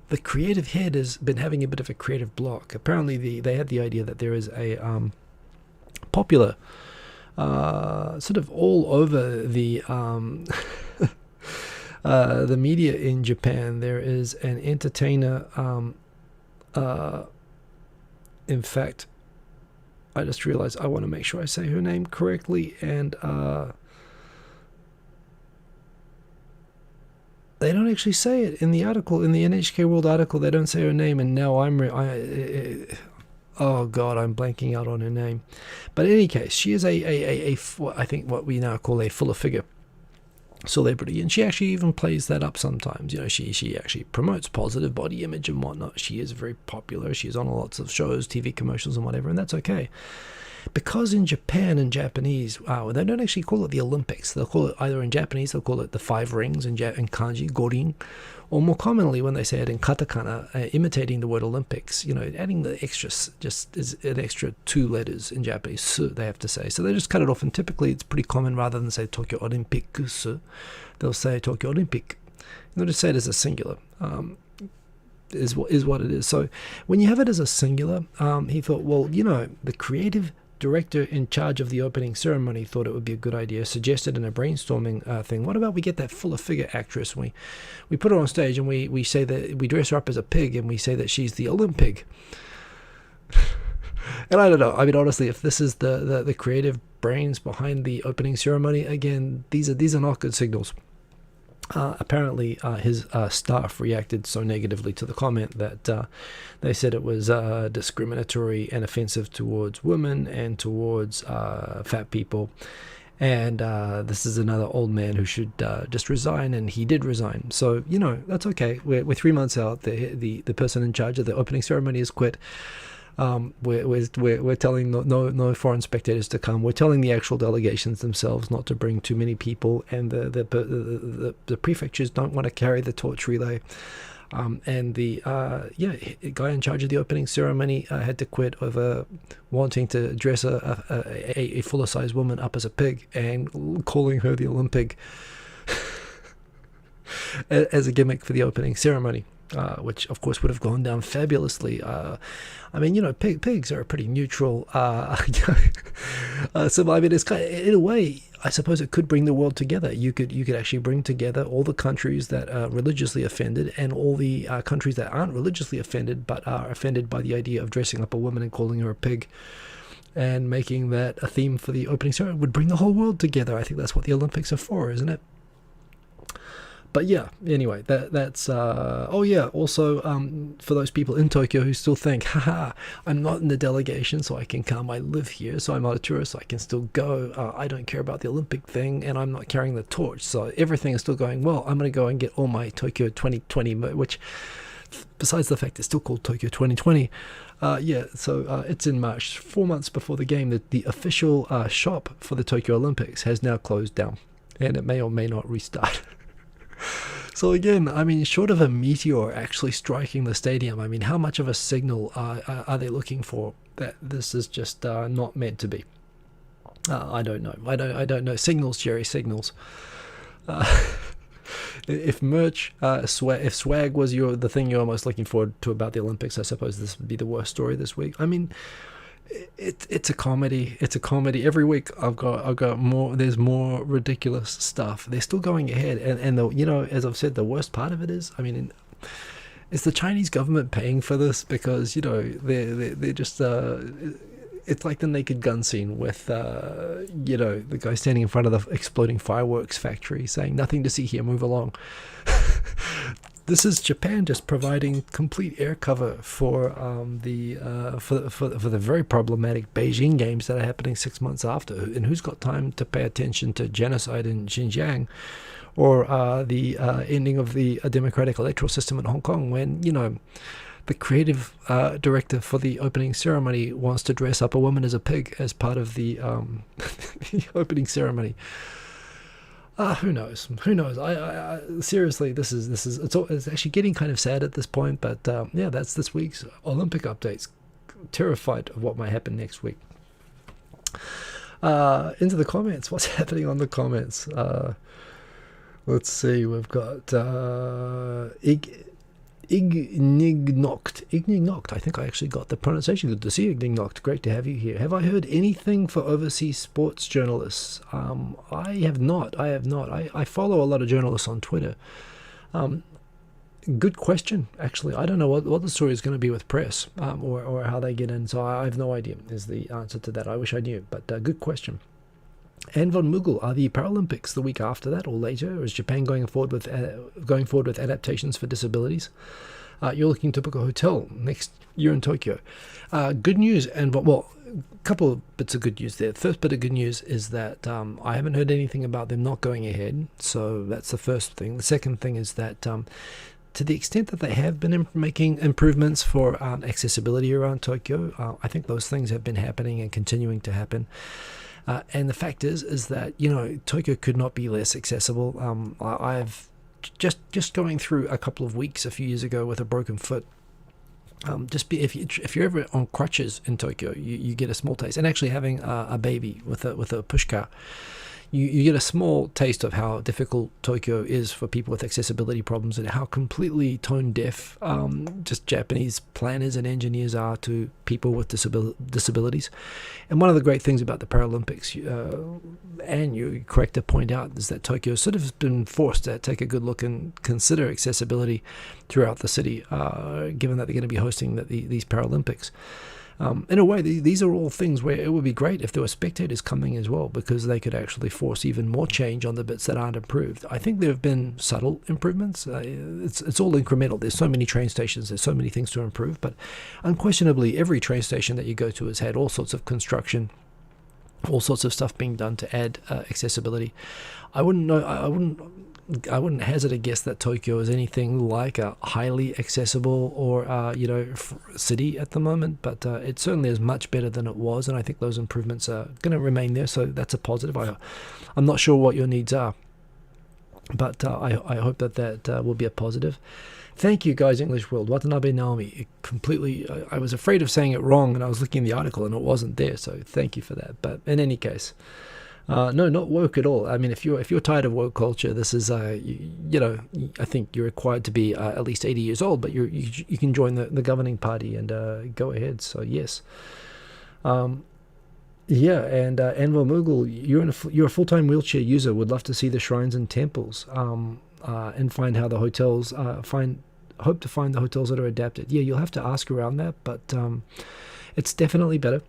Speaker 1: the creative head has been having a bit of a creative block. Apparently they had the idea that there is a popular sort of all over the the media in Japan. There is an entertainer, in fact, I just realized I want to make sure I say her name correctly, and they don't actually say it in the article, in the NHK World article. They don't say her name, and now oh God, I'm blanking out on her name. But in any case, she is I think what we now call a fuller figure celebrity, and she actually even plays that up sometimes. She actually promotes positive body image and whatnot. She is very popular. She's on lots of shows, TV commercials and whatever, and that's okay. Because in Japan, in Japanese, they don't actually call it the Olympics. They'll call it, either in Japanese, they'll call it the 5 rings, in kanji, gorin, or more commonly when they say it in katakana, imitating the word Olympics, adding the extra, just is an extra 2 letters in Japanese, su, they have to say. So they just cut it off, and typically it's pretty common, rather than say Tokyo Olympics, they'll say Tokyo Olympic. They'll just say it as a singular. Is what it is. So when you have it as a singular, he thought, well, the creative director in charge of the opening ceremony thought it would be a good idea, suggested in a brainstorming thing, what about we get that fuller figure actress, and we put her on stage, and we say that we dress her up as a pig, and we say that she's the Olympig. And I don't know, I mean, honestly, if this is the creative brains behind the opening ceremony, again, these are not good signals. Apparently his staff reacted so negatively to the comment that they said it was discriminatory and offensive towards women and towards fat people, and this is another old man who should just resign, and he did resign. So that's okay. We're 3 months out. The person in charge of the opening ceremony has quit. We're telling no foreign spectators to come. We're telling the actual delegations themselves not to bring too many people, and the prefectures don't want to carry the torch relay. And the guy in charge of the opening ceremony had to quit over wanting to dress a fuller sized woman up as a pig and calling her the Olympic as a gimmick for the opening ceremony. Which of course would have gone down fabulously. I mean, pigs are a pretty neutral. So I mean, it's kind of, in a way, I suppose it could bring the world together. You could actually bring together all the countries that are religiously offended, and all the countries that aren't religiously offended but are offended by the idea of dressing up a woman and calling her a pig, and making that a theme for the opening ceremony would bring the whole world together. I think that's what the Olympics are for, isn't it? But yeah, anyway, that's also for those people in Tokyo who still think, haha, I'm not in the delegation, so I can come, I live here, so I'm not a tourist, so I can still go, I don't care about the Olympic thing, and I'm not carrying the torch, so everything is still going well. I'm going to go and get all my Tokyo 2020, which, besides the fact it's still called Tokyo 2020, so it's in March, 4 months before the game. The official shop for the Tokyo Olympics has now closed down, and it may or may not restart. So again, I mean, short of a meteor actually striking the stadium, I mean, how much of a signal are they looking for that this is just not meant to be? I don't know. I don't know. Signals, Jerry, signals. If merch, if swag was the thing you're most looking forward to about the Olympics, I suppose this would be the worst story this week. I mean, it's a comedy. It's a comedy. Every week I've got more. There's more ridiculous stuff. They're still going ahead, and as I've said, the worst part of it is, I mean, is the Chinese government paying for this? Because, you know, they're just it's like the Naked Gun scene with you know, the guy standing in front of the exploding fireworks factory saying, "Nothing to see here, move along." This is Japan just providing complete air cover for the very problematic Beijing games that are happening 6 months after. And who's got time to pay attention to genocide in Xinjiang, or the ending of the democratic electoral system in Hong Kong, when, you know, the creative director for the opening ceremony wants to dress up a woman as a pig as part of the the opening ceremony. Who knows? Who knows? I seriously, this is it's actually getting kind of sad at this point. But yeah, that's this week's Olympic updates. Terrified of what might happen next week. Into the comments. What's happening on the comments? Let's see. We've got Ignignoct. I think I actually got the pronunciation. Good to see you, Ignignoct. Great to have you here. Have I heard anything for overseas sports journalists? I have not. I follow a lot of journalists on Twitter. Good question, actually. I don't know what the story is going to be with press, or how they get in. So I have no idea is the answer to that. I wish I knew, but good question. And von Mughal, are the Paralympics the week after that or later? Or is Japan going forward with adaptations for disabilities? You're looking to book a hotel next year in Tokyo. Good news, and well, a couple of bits of good news there. The first bit of good news is that I haven't heard anything about them not going ahead, so that's the first thing. The second thing is that to the extent that they have been making improvements for accessibility around Tokyo, I think those things have been happening and continuing to happen. And the fact is that, you know, Tokyo could not be less accessible. I've just going through a couple of weeks a few years ago with a broken foot. If you're ever on crutches in Tokyo, you get a small taste. And actually having a baby with a push car, you get a small taste of how difficult Tokyo is for people with accessibility problems, and how completely tone deaf just Japanese planners and engineers are to people with disabilities. And one of the great things about the Paralympics, and you're correct to point out, is that Tokyo sort of has been forced to take a good look and consider accessibility throughout the city, given that they're going to be hosting these Paralympics. In a way, these are all things where it would be great if there were spectators coming as well, because they could actually force even more change on the bits that aren't improved. I think there have been subtle improvements. It's all incremental. There's so many train stations. There's so many things to improve. But unquestionably, every train station that you go to has had all sorts of construction, all sorts of stuff being done to add accessibility. I wouldn't hazard a guess that Tokyo is anything like a highly accessible or city at the moment, but it certainly is much better than it was, and I think those improvements are going to remain there, so that's a positive. I'm not sure what your needs are, but I hope that will be a positive. Thank you, guys. English World. Watanabe Naomi. Completely, I was afraid of saying it wrong, and I was looking at the article, and it wasn't there, so thank you for that. But in any case, no, not woke at all. I mean, if you're tired of woke culture, this is I think you're required to be at least 80 years old, but you can join the governing party and go ahead. So yes, yeah. And Anvil Mughal, you're a full-time wheelchair user. Would love to see the shrines and temples, and find how the hotels hope to find the hotels that are adapted. Yeah, you'll have to ask around that, but it's definitely better.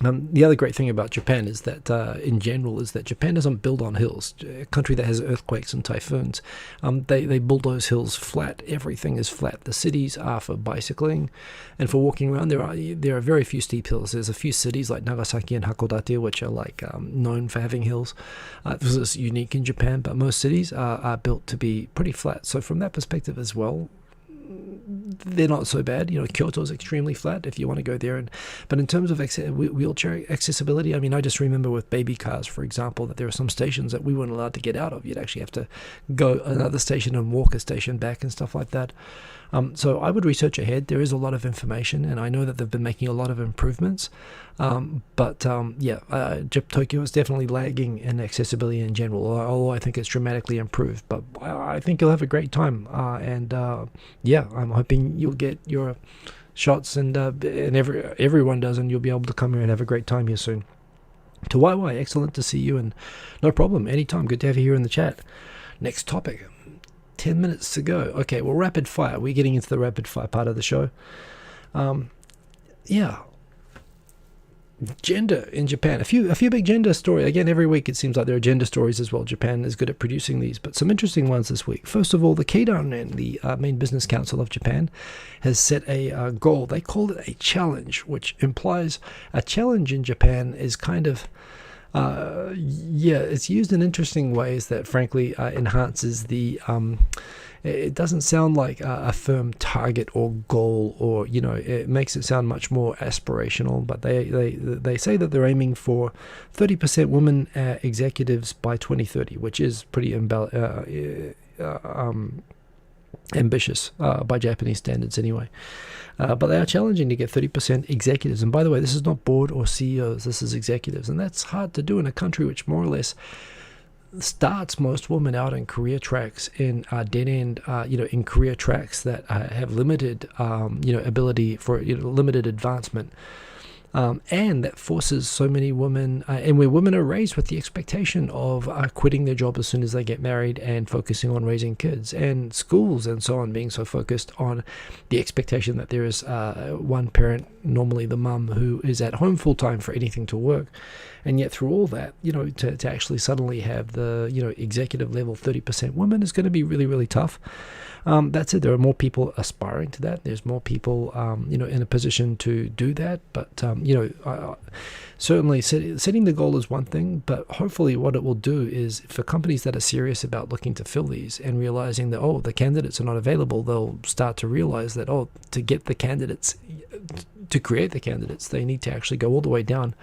Speaker 1: The other great thing about Japan is that, in general, is that Japan doesn't build on hills. A country that has earthquakes and typhoons, they bulldoze hills flat. Everything is flat. The cities are for bicycling and for walking around. There are very few steep hills. There's a few cities like Nagasaki and Hakodate which are like known for having hills. This is unique in Japan, but most cities are built to be pretty flat. So from that perspective as well, they're not so bad. Kyoto is extremely flat if you want to go there. But in terms of wheelchair accessibility, I mean, I just remember with baby cars, for example, that there are some stations that we weren't allowed to get out of. You'd actually have to go another station and walk a station back and stuff like that. So I would research ahead. There is a lot of information, and I know that they've been making a lot of improvements. But Tokyo is definitely lagging in accessibility in general, although I think it's dramatically improved. But I think you'll have a great time. I'm hoping you'll get your shots, and everyone does, and you'll be able to come here and have a great time here soon. To YY, excellent to see you, and no problem, anytime. Good to have you here in the chat. Next topic. 10 minutes to go. Okay, well, rapid fire. We're getting into the rapid fire part of the show. Yeah. Gender in Japan. A few big gender stories. Again, every week it seems like there are gender stories as well. Japan is good at producing these, but some interesting ones this week. First of all, the Keidanren, the main business council of Japan, has set a goal. They called it a challenge, which implies a challenge in Japan is kind of it's used in interesting ways that frankly enhances the it doesn't sound like a firm target or goal, or it makes it sound much more aspirational. But they say that they're aiming for 30% women executives by 2030, which is pretty ambitious by Japanese standards anyway. But they are challenging to get 30% executives. And by the way, this is not board or CEOs, this is executives. And that's hard to do in a country which more or less starts most women out in career tracks in dead end, in career tracks that have limited, ability for limited advancement. And that forces so many women, and where women are raised with the expectation of quitting their job as soon as they get married and focusing on raising kids, and schools and so on being so focused on the expectation that there is one parent, normally the mum, who is at home full time for anything to work. And yet through all that, to actually suddenly have the, executive level 30% women is going to be really, really tough. That said, there are more people aspiring to that. There's more people, in a position to do that. But, certainly setting the goal is one thing, but hopefully what it will do is for companies that are serious about looking to fill these and realizing that, the candidates are not available, they'll start to realize that, to get the candidates, to create the candidates, they need to actually go all the way down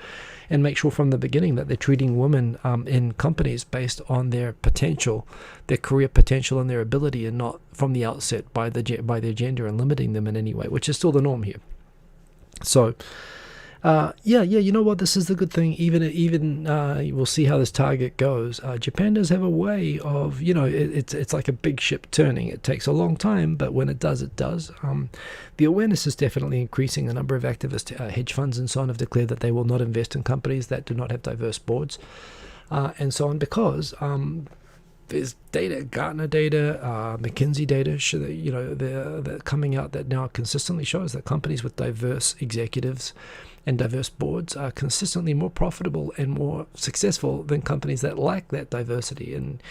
Speaker 1: and make sure from the beginning that they're treating women in companies based on their potential, their career potential and their ability, and not from the outset by their gender and limiting them in any way, which is still the norm here. So, you know what? This is the good thing. Even we'll see how this target goes. Japan does have a way of, it's like a big ship turning. It takes a long time, but when it does, it does. The awareness is definitely increasing. A number of activist hedge funds and so on have declared that they will not invest in companies that do not have diverse boards, and so on, because there's data, Gartner data, McKinsey data, they're coming out that now consistently shows that companies with diverse executives and diverse boards are consistently more profitable and more successful than companies that lack that diversity. And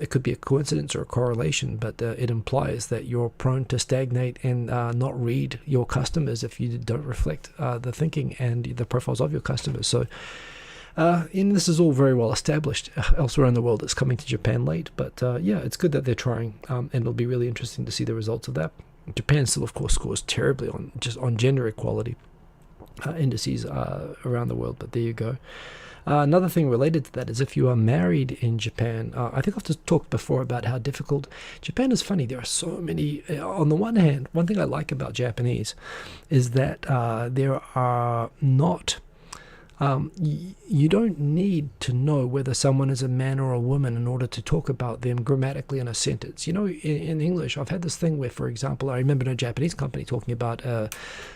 Speaker 1: it could be a coincidence or a correlation, but it implies that you're prone to stagnate and not read your customers if you don't reflect the thinking and the profiles of your customers. So and this is all very well established elsewhere in the world. It's coming to Japan late, but it's good that they're trying, and it'll be really interesting to see the results of that. Japan still, of course, scores terribly on gender equality indices around the world, but there you go. Another thing related to that is if you are married in Japan, I think I've just talked before about how difficult Japan is. Funny, there are so many. On the one hand, one thing I like about Japanese is that there are not. You don't need to know whether someone is a man or a woman in order to talk about them grammatically in a sentence. In English, I've had this thing where, for example, I remember a Japanese company talking about a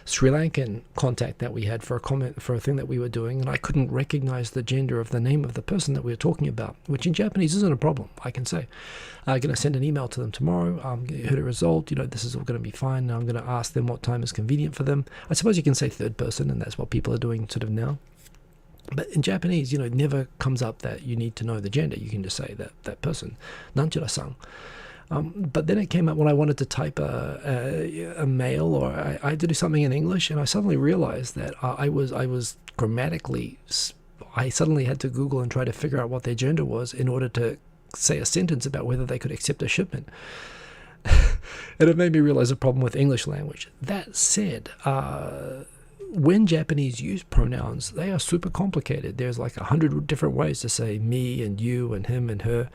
Speaker 1: Sri Lankan contact that we had for a thing that we were doing, and I couldn't recognize the gender of the name of the person that we were talking about, which in Japanese isn't a problem, I can say. I'm going to send an email to them tomorrow. I'm going to hit a result. This is all going to be fine. And I'm going to ask them what time is convenient for them. I suppose you can say third person, and that's what people are doing sort of now. But in Japanese, it never comes up that you need to know the gender. You can just say that person, Nanchira-san. But then it came up when I wanted to type a mail, or I had to do something in English, and I suddenly realized that I was grammatically. I suddenly had to Google and try to figure out what their gender was in order to say a sentence about whether they could accept a shipment. And it made me realize a problem with English language. That said, when Japanese use pronouns, they are super complicated. There's like 100 different ways to say me and you and him and her,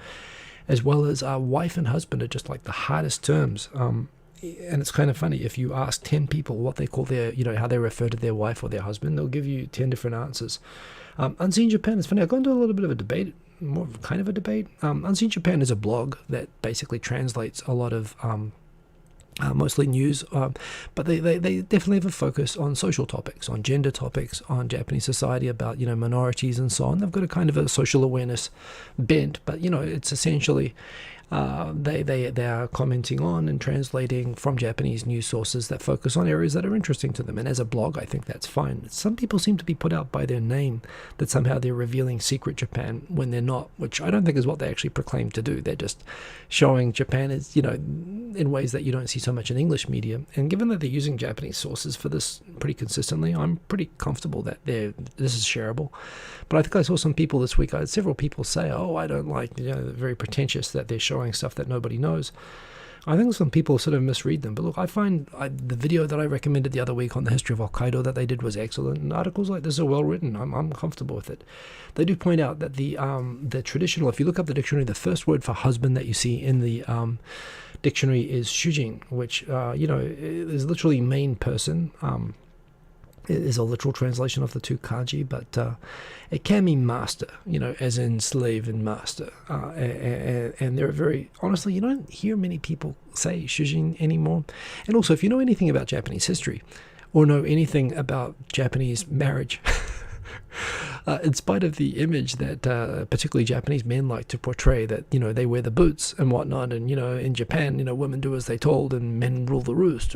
Speaker 1: as well as wife and husband are just like the hardest terms. And it's kind of funny, if you ask 10 people what they call their, how they refer to their wife or their husband, they'll give you 10 different answers. Unseen Japan is funny. I've gone to a little bit of a debate, more kind of a debate. Unseen Japan is a blog that basically translates a lot of mostly news, but they definitely have a focus on social topics, on gender topics, on Japanese society, about minorities and so on. They've got a kind of a social awareness bent, but it's essentially they are commenting on and translating from Japanese news sources that focus on areas that are interesting to them. And as a blog, I think that's fine. Some people seem to be put out by their name, that somehow they're revealing secret Japan when they're not, which I don't think is what they actually proclaim to do. They're just showing Japan as, in ways that you don't see so much in English media. And given that they're using Japanese sources for this pretty consistently, I'm pretty comfortable that this is shareable. But I think I saw some people this week, I had several people say, I don't like, very pretentious that they're showing stuff that nobody knows. I think some people sort of misread them. But look, I find the video that I recommended the other week on the history of Hokkaido that they did was excellent. And articles like this are well written. I'm comfortable with it. They do point out that the traditional, if you look up the dictionary, the first word for husband that you see in the dictionary is shujin, which, is literally main person. It is a literal translation of the two kanji, but it can mean master, as in slave and master. And they're very, honestly, you don't hear many people say shujin anymore. And also, if you know anything about Japanese history or know anything about Japanese marriage, in spite of the image that particularly Japanese men like to portray, that they wear the boots and whatnot, and in Japan women do as they told and men rule the roost.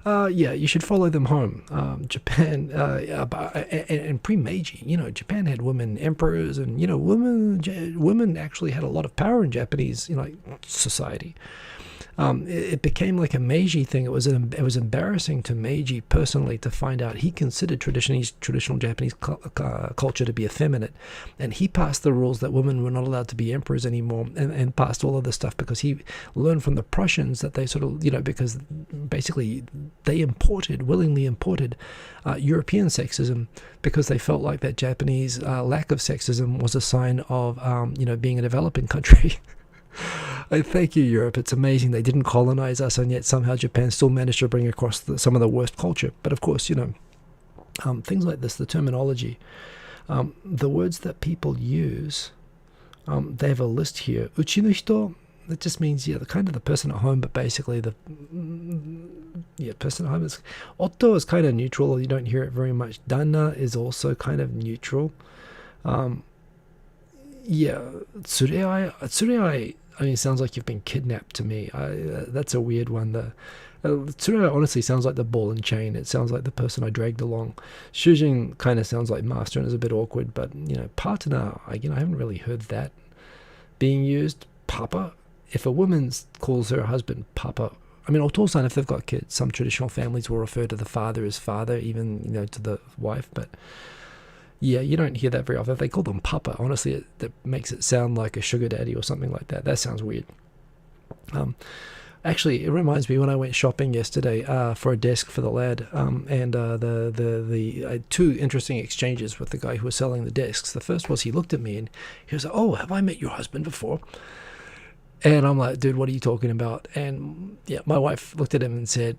Speaker 1: Yeah, you should follow them home. Japan and pre-Meiji, Japan had women emperors, and women actually had a lot of power in Japanese society. It became like a Meiji thing. It was embarrassing to Meiji personally to find out he considered traditional Japanese culture to be effeminate, and he passed the rules that women were not allowed to be emperors anymore, and passed all of this stuff because he learned from the Prussians that they sort of because basically they willingly imported European sexism, because they felt like that Japanese lack of sexism was a sign of being a developing country. Thank you, Europe. It's amazing they didn't colonize us, and yet somehow Japan still managed to bring across some of the worst culture. But of course, things like this, the terminology, the words that people use, they have a list here. Uchi no hito, that just means, the kind of the person at home, but basically the person at home. Otto is kind of neutral. You don't hear it very much. Danna is also kind of neutral. Tsureai, it sounds like you've been kidnapped to me. That's a weird one. Tsureai honestly sounds like the ball and chain. It sounds like the person I dragged along. Shujin kind of sounds like master and is a bit awkward, but, partner, I haven't really heard that being used. Papa, if a woman calls her husband Papa, Otosan if they've got kids. Some traditional families will refer to the father as father, even, to the wife, but... yeah, you don't hear that very often. If they call them Papa, honestly, that makes it sound like a sugar daddy or something like that. That sounds weird. Actually, it reminds me when I went shopping yesterday for a desk for the lad, and I had two interesting exchanges with the guy who was selling the desks. The first was he looked at me and he was like, "Oh, have I met your husband before?" And I'm like, "Dude, what are you talking about?" And yeah, my wife looked at him and said,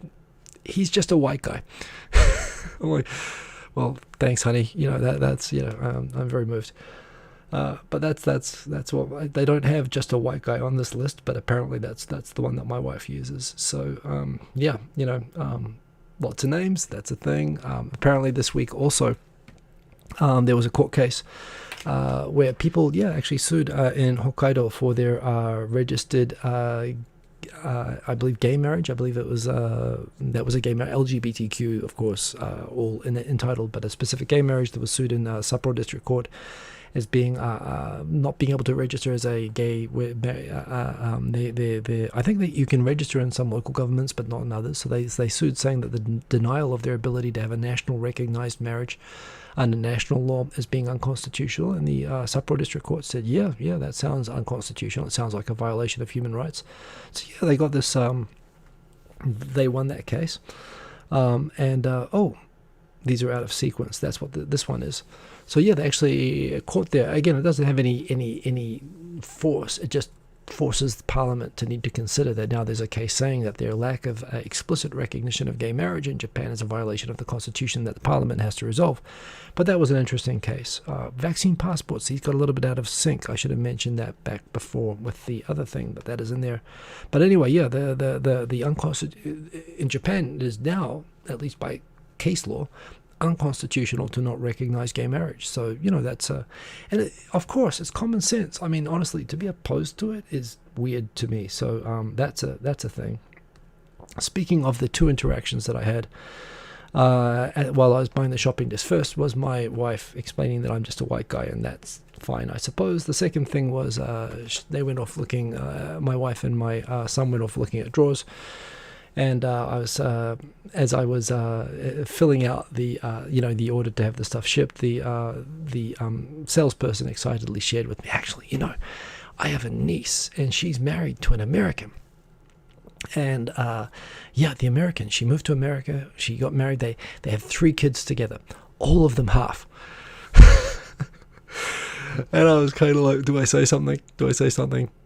Speaker 1: "He's just a white guy." I'm like, well, thanks, honey. That's I'm very moved. But that's what they don't have, just a white guy on this list. But apparently that's the one that my wife uses. So lots of names. That's a thing. Apparently this week also there was a court case where people actually sued in Hokkaido for their registered. I believe gay marriage. I believe it was that was a gay marriage. LGBTQ, of course, all entitled, but a specific gay marriage that was sued in Sapporo District Court as being not being able to register as a gay. I think that you can register in some local governments, but not in others. So they sued, saying that the denial of their ability to have a national recognized marriage under national law as being unconstitutional. And the Sapporo District Court said, yeah, that sounds unconstitutional. It sounds like a violation of human rights. So yeah, they got this. They won that case. These are out of sequence. That's what this one is. So yeah, they actually caught there. Again, it doesn't have any force. It just forces Parliament to need to consider that now there's a case saying that their lack of explicit recognition of gay marriage in Japan is a violation of the Constitution that the Parliament has to resolve. But that was an interesting case. Vaccine passports, these got a little bit out of sync. I should have mentioned that back before with the other thing, but that is in there. But anyway, yeah, the unconstitutional in Japan is now, at least by case law, unconstitutional to not recognize gay marriage. So, that's of course, it's common sense. I mean, honestly, to be opposed to it is weird to me. So that's a thing. Speaking of the two interactions that I had while I was buying the shopping list, first was my wife explaining that I'm just a white guy, and that's fine, I suppose. The second thing was they went off looking, my wife and my son went off looking at drawers, and I was as I was filling out the the order to have the stuff shipped, the salesperson excitedly shared with me, actually, I have a niece and she's married to an American. And the American, she moved to America, she got married, they have 3 kids together, all of them half. And I was kind of like, do I say something?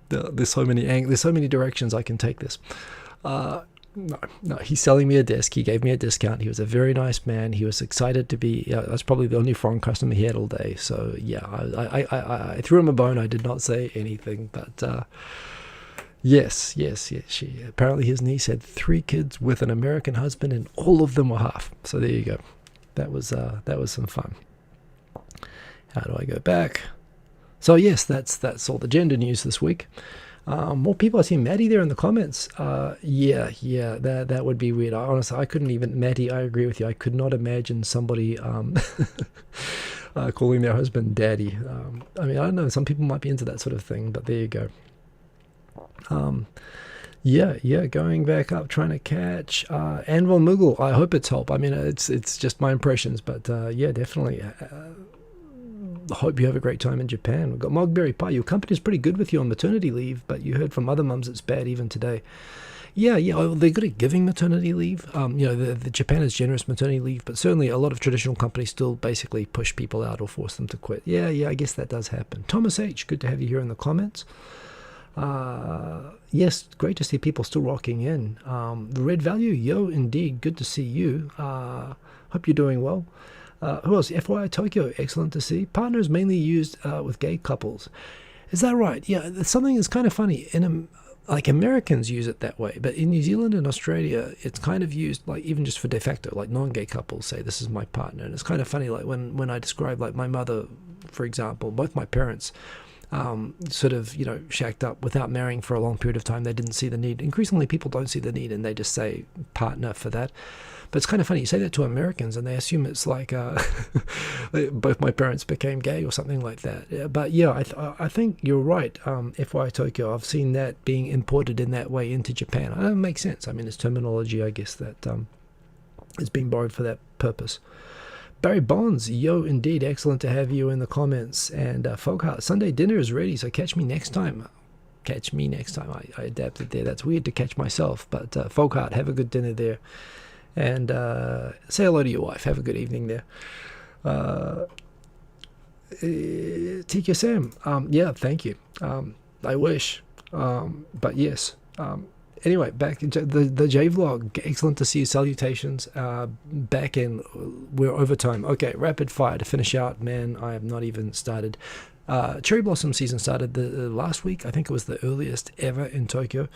Speaker 1: There's so many directions I can take this. No, he's selling me a disc. He gave me a discount. He was a very nice man. He was excited to be, that's probably the only foreign customer he had all day. So yeah, I threw him a bone. I did not say anything, but yes. Apparently his niece had 3 kids with an American husband, and all of them were half. So there you go. That was some fun. How do I go back? So yes, that's all the gender news this week. More people. I see Maddie there in the comments. That would be weird. Honestly, I couldn't even, Maddie, I agree with you. I could not imagine somebody calling their husband daddy. I mean, I don't know. Some people might be into that sort of thing, but there you go. Going back up, trying to catch Anvil Moogle. I hope it's help. I mean, it's just my impressions, but definitely. I hope you have a great time in Japan. We've got Mogberry Pie. Your company's pretty good with you on maternity leave, but you heard from other mums it's bad even today. They're good at giving maternity leave. The Japan has generous maternity leave, but certainly a lot of traditional companies still basically push people out or force them to quit. I guess that does happen. Thomas H., good to have you here in the comments. Yes, great to see people still rocking in. The Red Value, yo, indeed, good to see you. Hope you're doing well. Who else? FYI Tokyo, excellent to see. Partners mainly used with gay couples. Is that right? Yeah, something that's kind of funny. Like Americans use it that way, but in New Zealand and Australia, it's kind of used like even just for de facto, like non-gay couples say, this is my partner. And it's kind of funny, like when I describe like my mother, for example, both my parents, sort of, shacked up without marrying for a long period of time. They didn't see the need. Increasingly, people don't see the need, and they just say partner for that. But it's kind of funny. You say that to Americans, and they assume it's like both my parents became gay or something like that. But yeah, I think you're right. FY Tokyo, I've seen that being imported in that way into Japan. It makes sense. I mean, it's terminology, I guess, that is being borrowed for that purpose. Barry Bonds, yo, indeed, excellent to have you in the comments. And Folkheart, Sunday dinner is ready, so catch me next time. Catch me next time. I adapted there. That's weird to catch myself, but Folkheart, have a good dinner there. And say hello to your wife. Have a good evening there. TK Sam, thank you. I wish. But yes. Anyway, back into the J vlog. Excellent to see you. Salutations. Back in. We're over time. Okay, rapid fire to finish out. Man, I have not even started. Cherry blossom season started the last week. I think it was the earliest ever in Tokyo.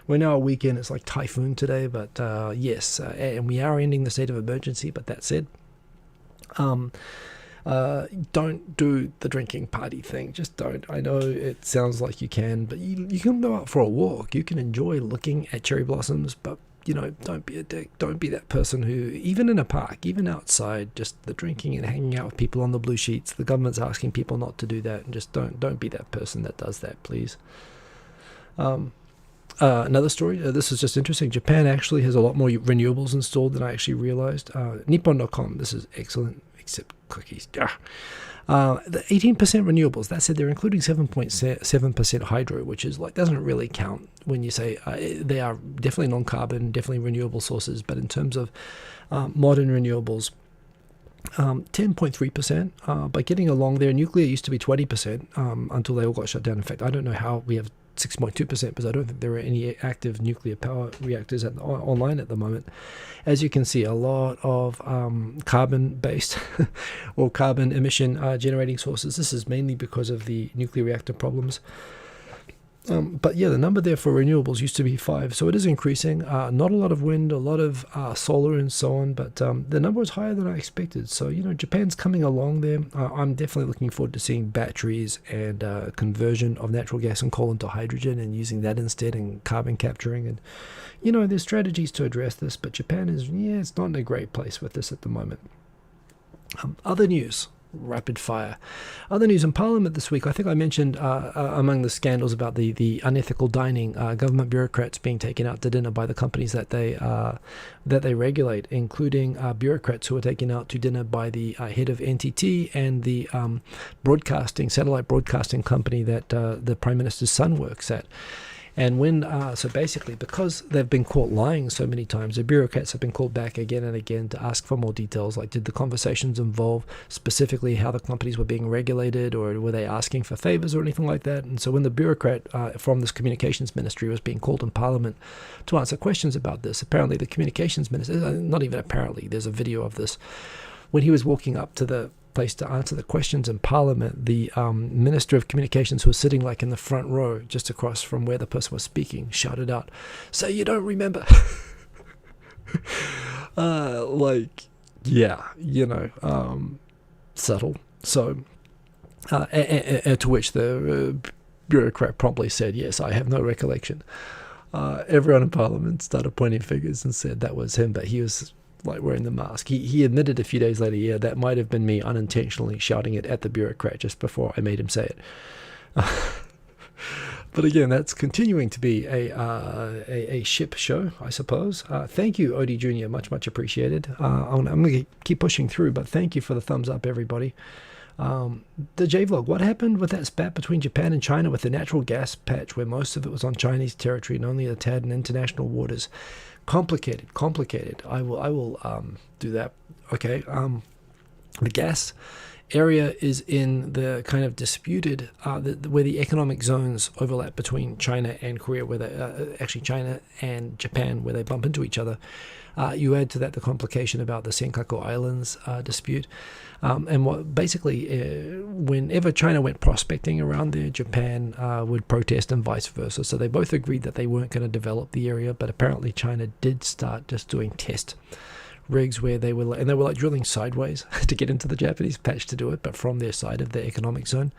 Speaker 1: We're now a week in. It's like typhoon today, but yes, and we are ending the state of emergency. But that said, don't do the drinking party thing. Just don't. I know it sounds like you can, but you can go out for a walk. You can enjoy looking at cherry blossoms, but don't be a dick. Don't be that person who, even in a park, even outside, just the drinking and hanging out with people on the blue sheets. The government's asking people not to do that, and just don't be that person that does that, please. Another story. This is just interesting. Japan actually has a lot more renewables installed than I actually realized. Nippon.com. This is excellent, except cookies. The 18% renewables. That said, they're including 7.7% hydro, which is like doesn't really count when you say they are definitely non-carbon, definitely renewable sources. But in terms of modern renewables, 10.3%. By getting along there, nuclear used to be 20% until they all got shut down. In fact, I don't know how we have 6.2% because I don't think there are any active nuclear power reactors online at the moment. As you can see, a lot of carbon-based or carbon emission generating sources. This is mainly because of the nuclear reactor problems. But yeah, the number there for renewables used to be 5, so it is increasing. Not a lot of wind, a lot of solar and so on, but the number is higher than I expected. So, Japan's coming along there. I'm definitely looking forward to seeing batteries and conversion of natural gas and coal into hydrogen and using that instead, and carbon capturing. And, there's strategies to address this, but Japan is, it's not in a great place with this at the moment. Other news. Rapid fire. Other news in Parliament this week. I think I mentioned among the scandals about the unethical dining, government bureaucrats being taken out to dinner by the companies that they regulate, including bureaucrats who are taken out to dinner by the head of NTT and the satellite broadcasting company that the Prime Minister's son works at. And so basically, because they've been caught lying so many times, the bureaucrats have been called back again and again to ask for more details, like did the conversations involve specifically how the companies were being regulated, or were they asking for favors or anything like that? And so when the bureaucrat from this communications ministry was being called in Parliament to answer questions about this, apparently the communications minister, not even apparently, there's a video of this, when he was walking up to the place to answer the questions in Parliament, the Minister of Communications, who was sitting like in the front row just across from where the person was speaking, shouted out, "So you don't remember?" Subtle. So to which the bureaucrat promptly said, "Yes, I have no recollection." Everyone in Parliament started pointing fingers and said that was him, but he was wearing the mask. He admitted a few days later, yeah, that might have been me unintentionally shouting it at the bureaucrat just before I made him say it. But again, that's continuing to be a ship show, I suppose. Thank you, Odie Jr., much appreciated. I'm going to keep pushing through, but thank you for the thumbs up, everybody. The J-Vlog, what happened with that spat between Japan and China with the natural gas patch, where most of it was on Chinese territory and only a tad in international waters? Complicated. I will do that. Okay. The gas area is in the kind of disputed, where the economic zones overlap between China and Korea, where actually China and Japan, where they bump into each other. You add to that the complication about the Senkaku Islands dispute. And what basically, whenever China went prospecting around there, Japan would protest and vice versa. So they both agreed that they weren't going to develop the area, but apparently China did start just doing test rigs where they were drilling sideways to get into the Japanese patch to do it, but from their side of the economic zone.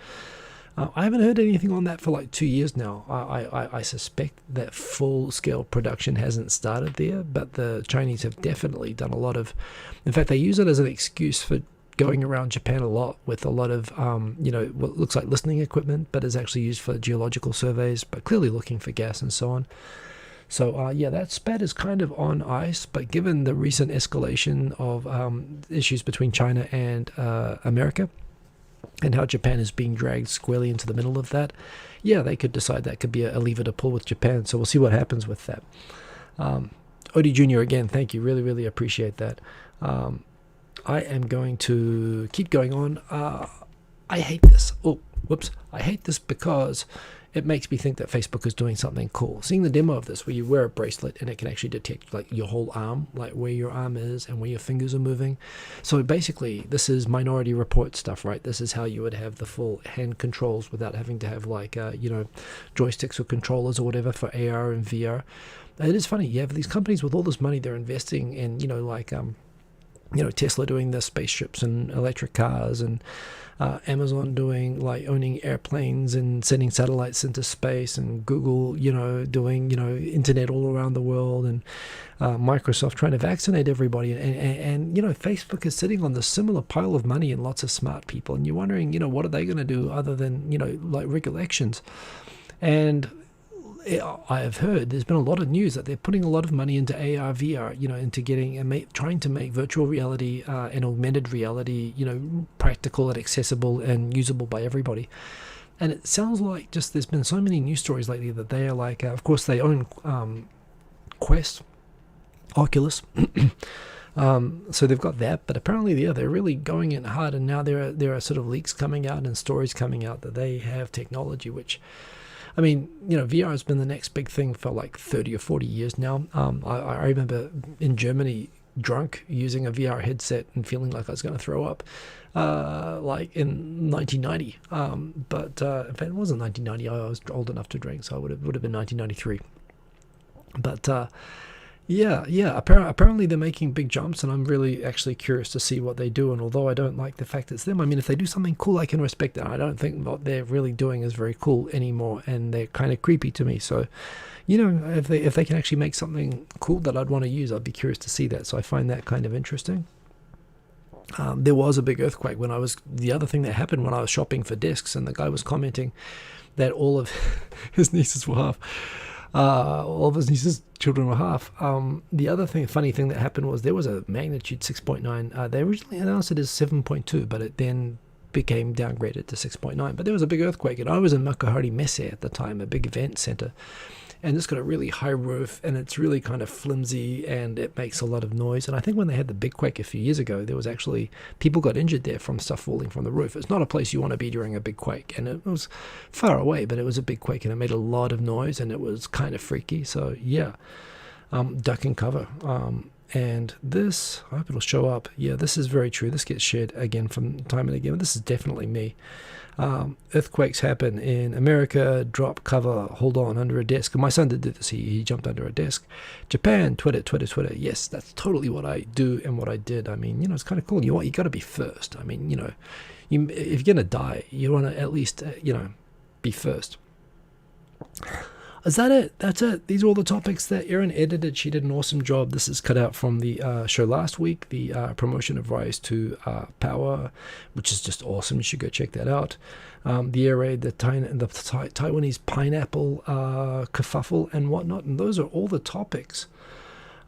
Speaker 1: I haven't heard anything on that for 2 years now. I suspect that full-scale production hasn't started there, but the Chinese have definitely done a lot of... In fact, they use it as an excuse for going around Japan a lot with a lot of, what looks like listening equipment, but is actually used for geological surveys, but clearly looking for gas and so on. So, that spat is kind of on ice, but given the recent escalation of issues between China and America, and how Japan is being dragged squarely into the middle of that, they could decide that could be a lever to pull with Japan. So we'll see what happens with that. Odie Jr., again, thank you. Really, really appreciate that. I am going to keep going on. I hate this. I hate this because it makes me think that Facebook is doing something cool. Seeing the demo of this, where you wear a bracelet and it can actually detect your whole arm, where your arm is and where your fingers are moving. So basically, this is Minority Report stuff, right? This is how you would have the full hand controls without having to have joysticks or controllers or whatever for AR and VR. It is funny. You have these companies with all this money they're investing in, Tesla doing the spaceships and electric cars, and Amazon doing owning airplanes and sending satellites into space, and Google, doing, internet all around the world, and Microsoft trying to vaccinate everybody. And Facebook is sitting on this similar pile of money and lots of smart people. And you're wondering, what are they going to do other than, rig elections? And I have heard there's been a lot of news that they're putting a lot of money into AR, VR, into getting and trying to make virtual reality and augmented reality, practical and accessible and usable by everybody. And it sounds like there's been so many news stories lately that they are of course they own Quest, Oculus. So they've got that, but apparently they're really going in hard, and now there are sort of leaks coming out and stories coming out that they have technology which, VR has been the next big thing for 30 or 40 years now. I remember in Germany, drunk using a VR headset and feeling like I was going to throw up, like in 1990. But in fact, it wasn't 1990. I was old enough to drink, so it would have been 1993. But apparently they're making big jumps, and I'm really actually curious to see what they do. And although I don't like the fact it's them, I mean, if they do something cool, I can respect it. I don't think what they're really doing is very cool anymore, and they're kind of creepy to me. So, if they can actually make something cool that I'd want to use, I'd be curious to see that. So I find that kind of interesting. There was a big earthquake the other thing that happened when I was shopping for desks, and the guy was commenting that all of his nieces were half. All of his nieces' children were half. The other funny thing that happened was there was a magnitude 6.9. They originally announced it as 7.2, but it then became downgraded to 6.9. But there was a big earthquake, and I was in Makuhari Messe at the time, a big event center. And it's got a really high roof, and it's really kind of flimsy, and it makes a lot of noise. And I think when they had the big quake a few years ago, there was actually people got injured there from stuff falling from the roof. It's not a place you want to be during a big quake, and it was far away, but it was a big quake, and it made a lot of noise, and it was kind of freaky. So yeah, duck and cover. And this, I hope it'll show up. Yeah, this is very true. This gets shared again from time and again, but this is definitely me. Earthquakes happen in America. Drop, cover, hold on under a desk. My son did this. He jumped under a desk. Japan, Twitter. Yes, that's totally what I do and what I did. I mean, it's kind of cool. You got to be first. I mean, if you're gonna die, you want to at least be first. Is that it? That's it. These are all the topics that Erin edited. She did an awesome job. This is cut out from the show last week, the promotion of Rise to Power, which is just awesome. You should go check that out. The air raid, the Taiwanese pineapple kerfuffle and whatnot. And those are all the topics.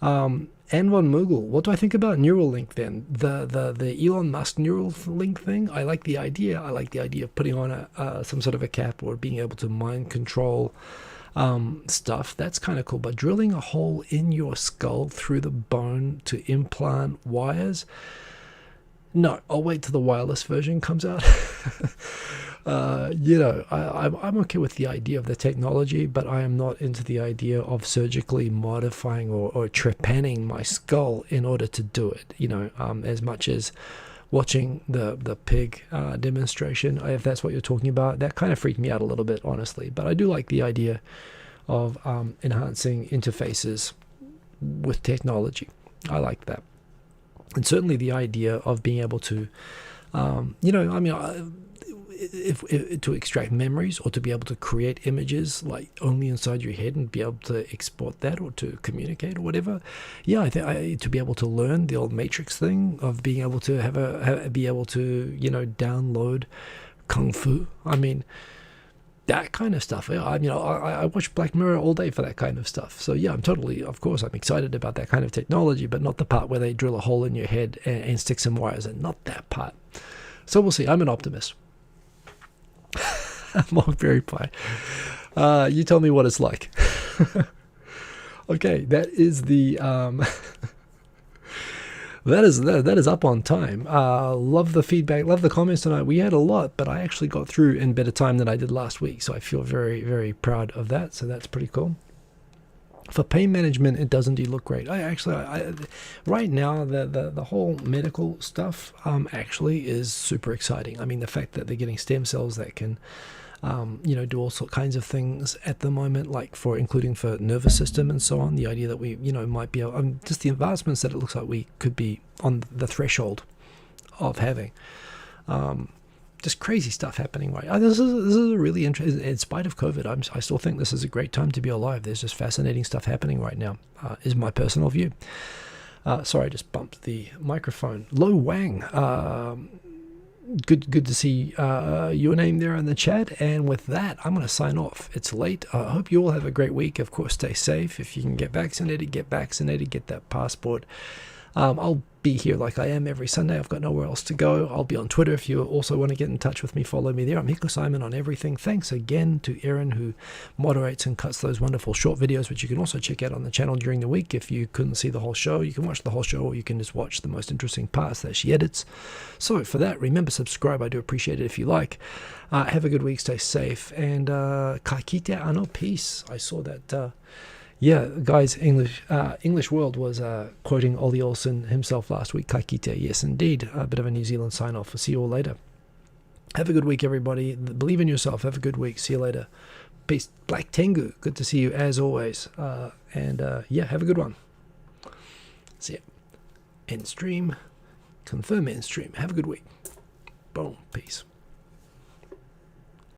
Speaker 1: And von Moogle. What do I think about Neuralink then? The Elon Musk Neuralink thing? I like the idea. I like the idea of putting on some sort of a cap or being able to mind control stuff. That's kind of cool. But drilling a hole in your skull through the bone to implant wires? No, I'll wait till the wireless version comes out. I'm okay with the idea of the technology, but I am not into the idea of surgically modifying or trepanning my skull in order to do it. As much as watching the pig demonstration, if that's what you're talking about, that kind of freaked me out a little bit, honestly. But I do like the idea of enhancing interfaces with technology. I like that. And certainly the idea of being able to, if to extract memories or to be able to create images like only inside your head and be able to export that or to communicate or whatever. Yeah, I think to be able to learn the old Matrix thing of being able to be able to download kung fu. I mean, that kind of stuff. I watch Black Mirror all day for that kind of stuff. So yeah, of course I'm excited about that kind of technology, but not the part where they drill a hole in your head and stick some wires in. Not that part. So we'll see. I'm an optimist. Mockberry Pie. You tell me what it's like. Okay, that is the that is up on time. Love the feedback, love the comments tonight. We had a lot, but I actually got through in better time than I did last week, so I feel very, very proud of that. So that's pretty cool. For pain management, it does indeed look great. Right now, the whole medical stuff actually is super exciting. I mean, the fact that they're getting stem cells that can, do all kinds of things at the moment, including for nervous system and so on. The idea that we, might be able, just the advancements that it looks like we could be on the threshold of having. Just crazy stuff happening right now. This is a really interesting, in spite of COVID, I still think this is a great time to be alive. There's just fascinating stuff happening right now, is my personal view. Sorry, I just bumped the microphone. Lo Wang, good to see your name there in the chat. And with that, I'm going to sign off. It's late. I hope you all have a great week. Of course, stay safe. If you can get vaccinated, get that passport. I'll be here like I am every Sunday. I've got nowhere else to go. I'll be on Twitter if you also want to get in touch with me. Follow me there. I'm Hiko Simon on everything. Thanks again to Erin, who moderates and cuts those wonderful short videos, which you can also check out on the channel during the week. If you couldn't see the whole show, you can watch the whole show, or you can just watch the most interesting parts that she edits. So for that, remember, subscribe. I do appreciate it if you like. Have a good week. Stay safe. And ka kite ano, peace. I saw that Yeah, guys, English World was quoting Ollie Olsen himself last week. Kai kite, yes, indeed. A bit of a New Zealand sign-off. We'll see you all later. Have a good week, everybody. Believe in yourself. Have a good week. See you later. Peace. Black Tengu, good to see you as always. Yeah, have a good one. See ya. End stream. Confirm end stream. Have a good week. Boom. Peace.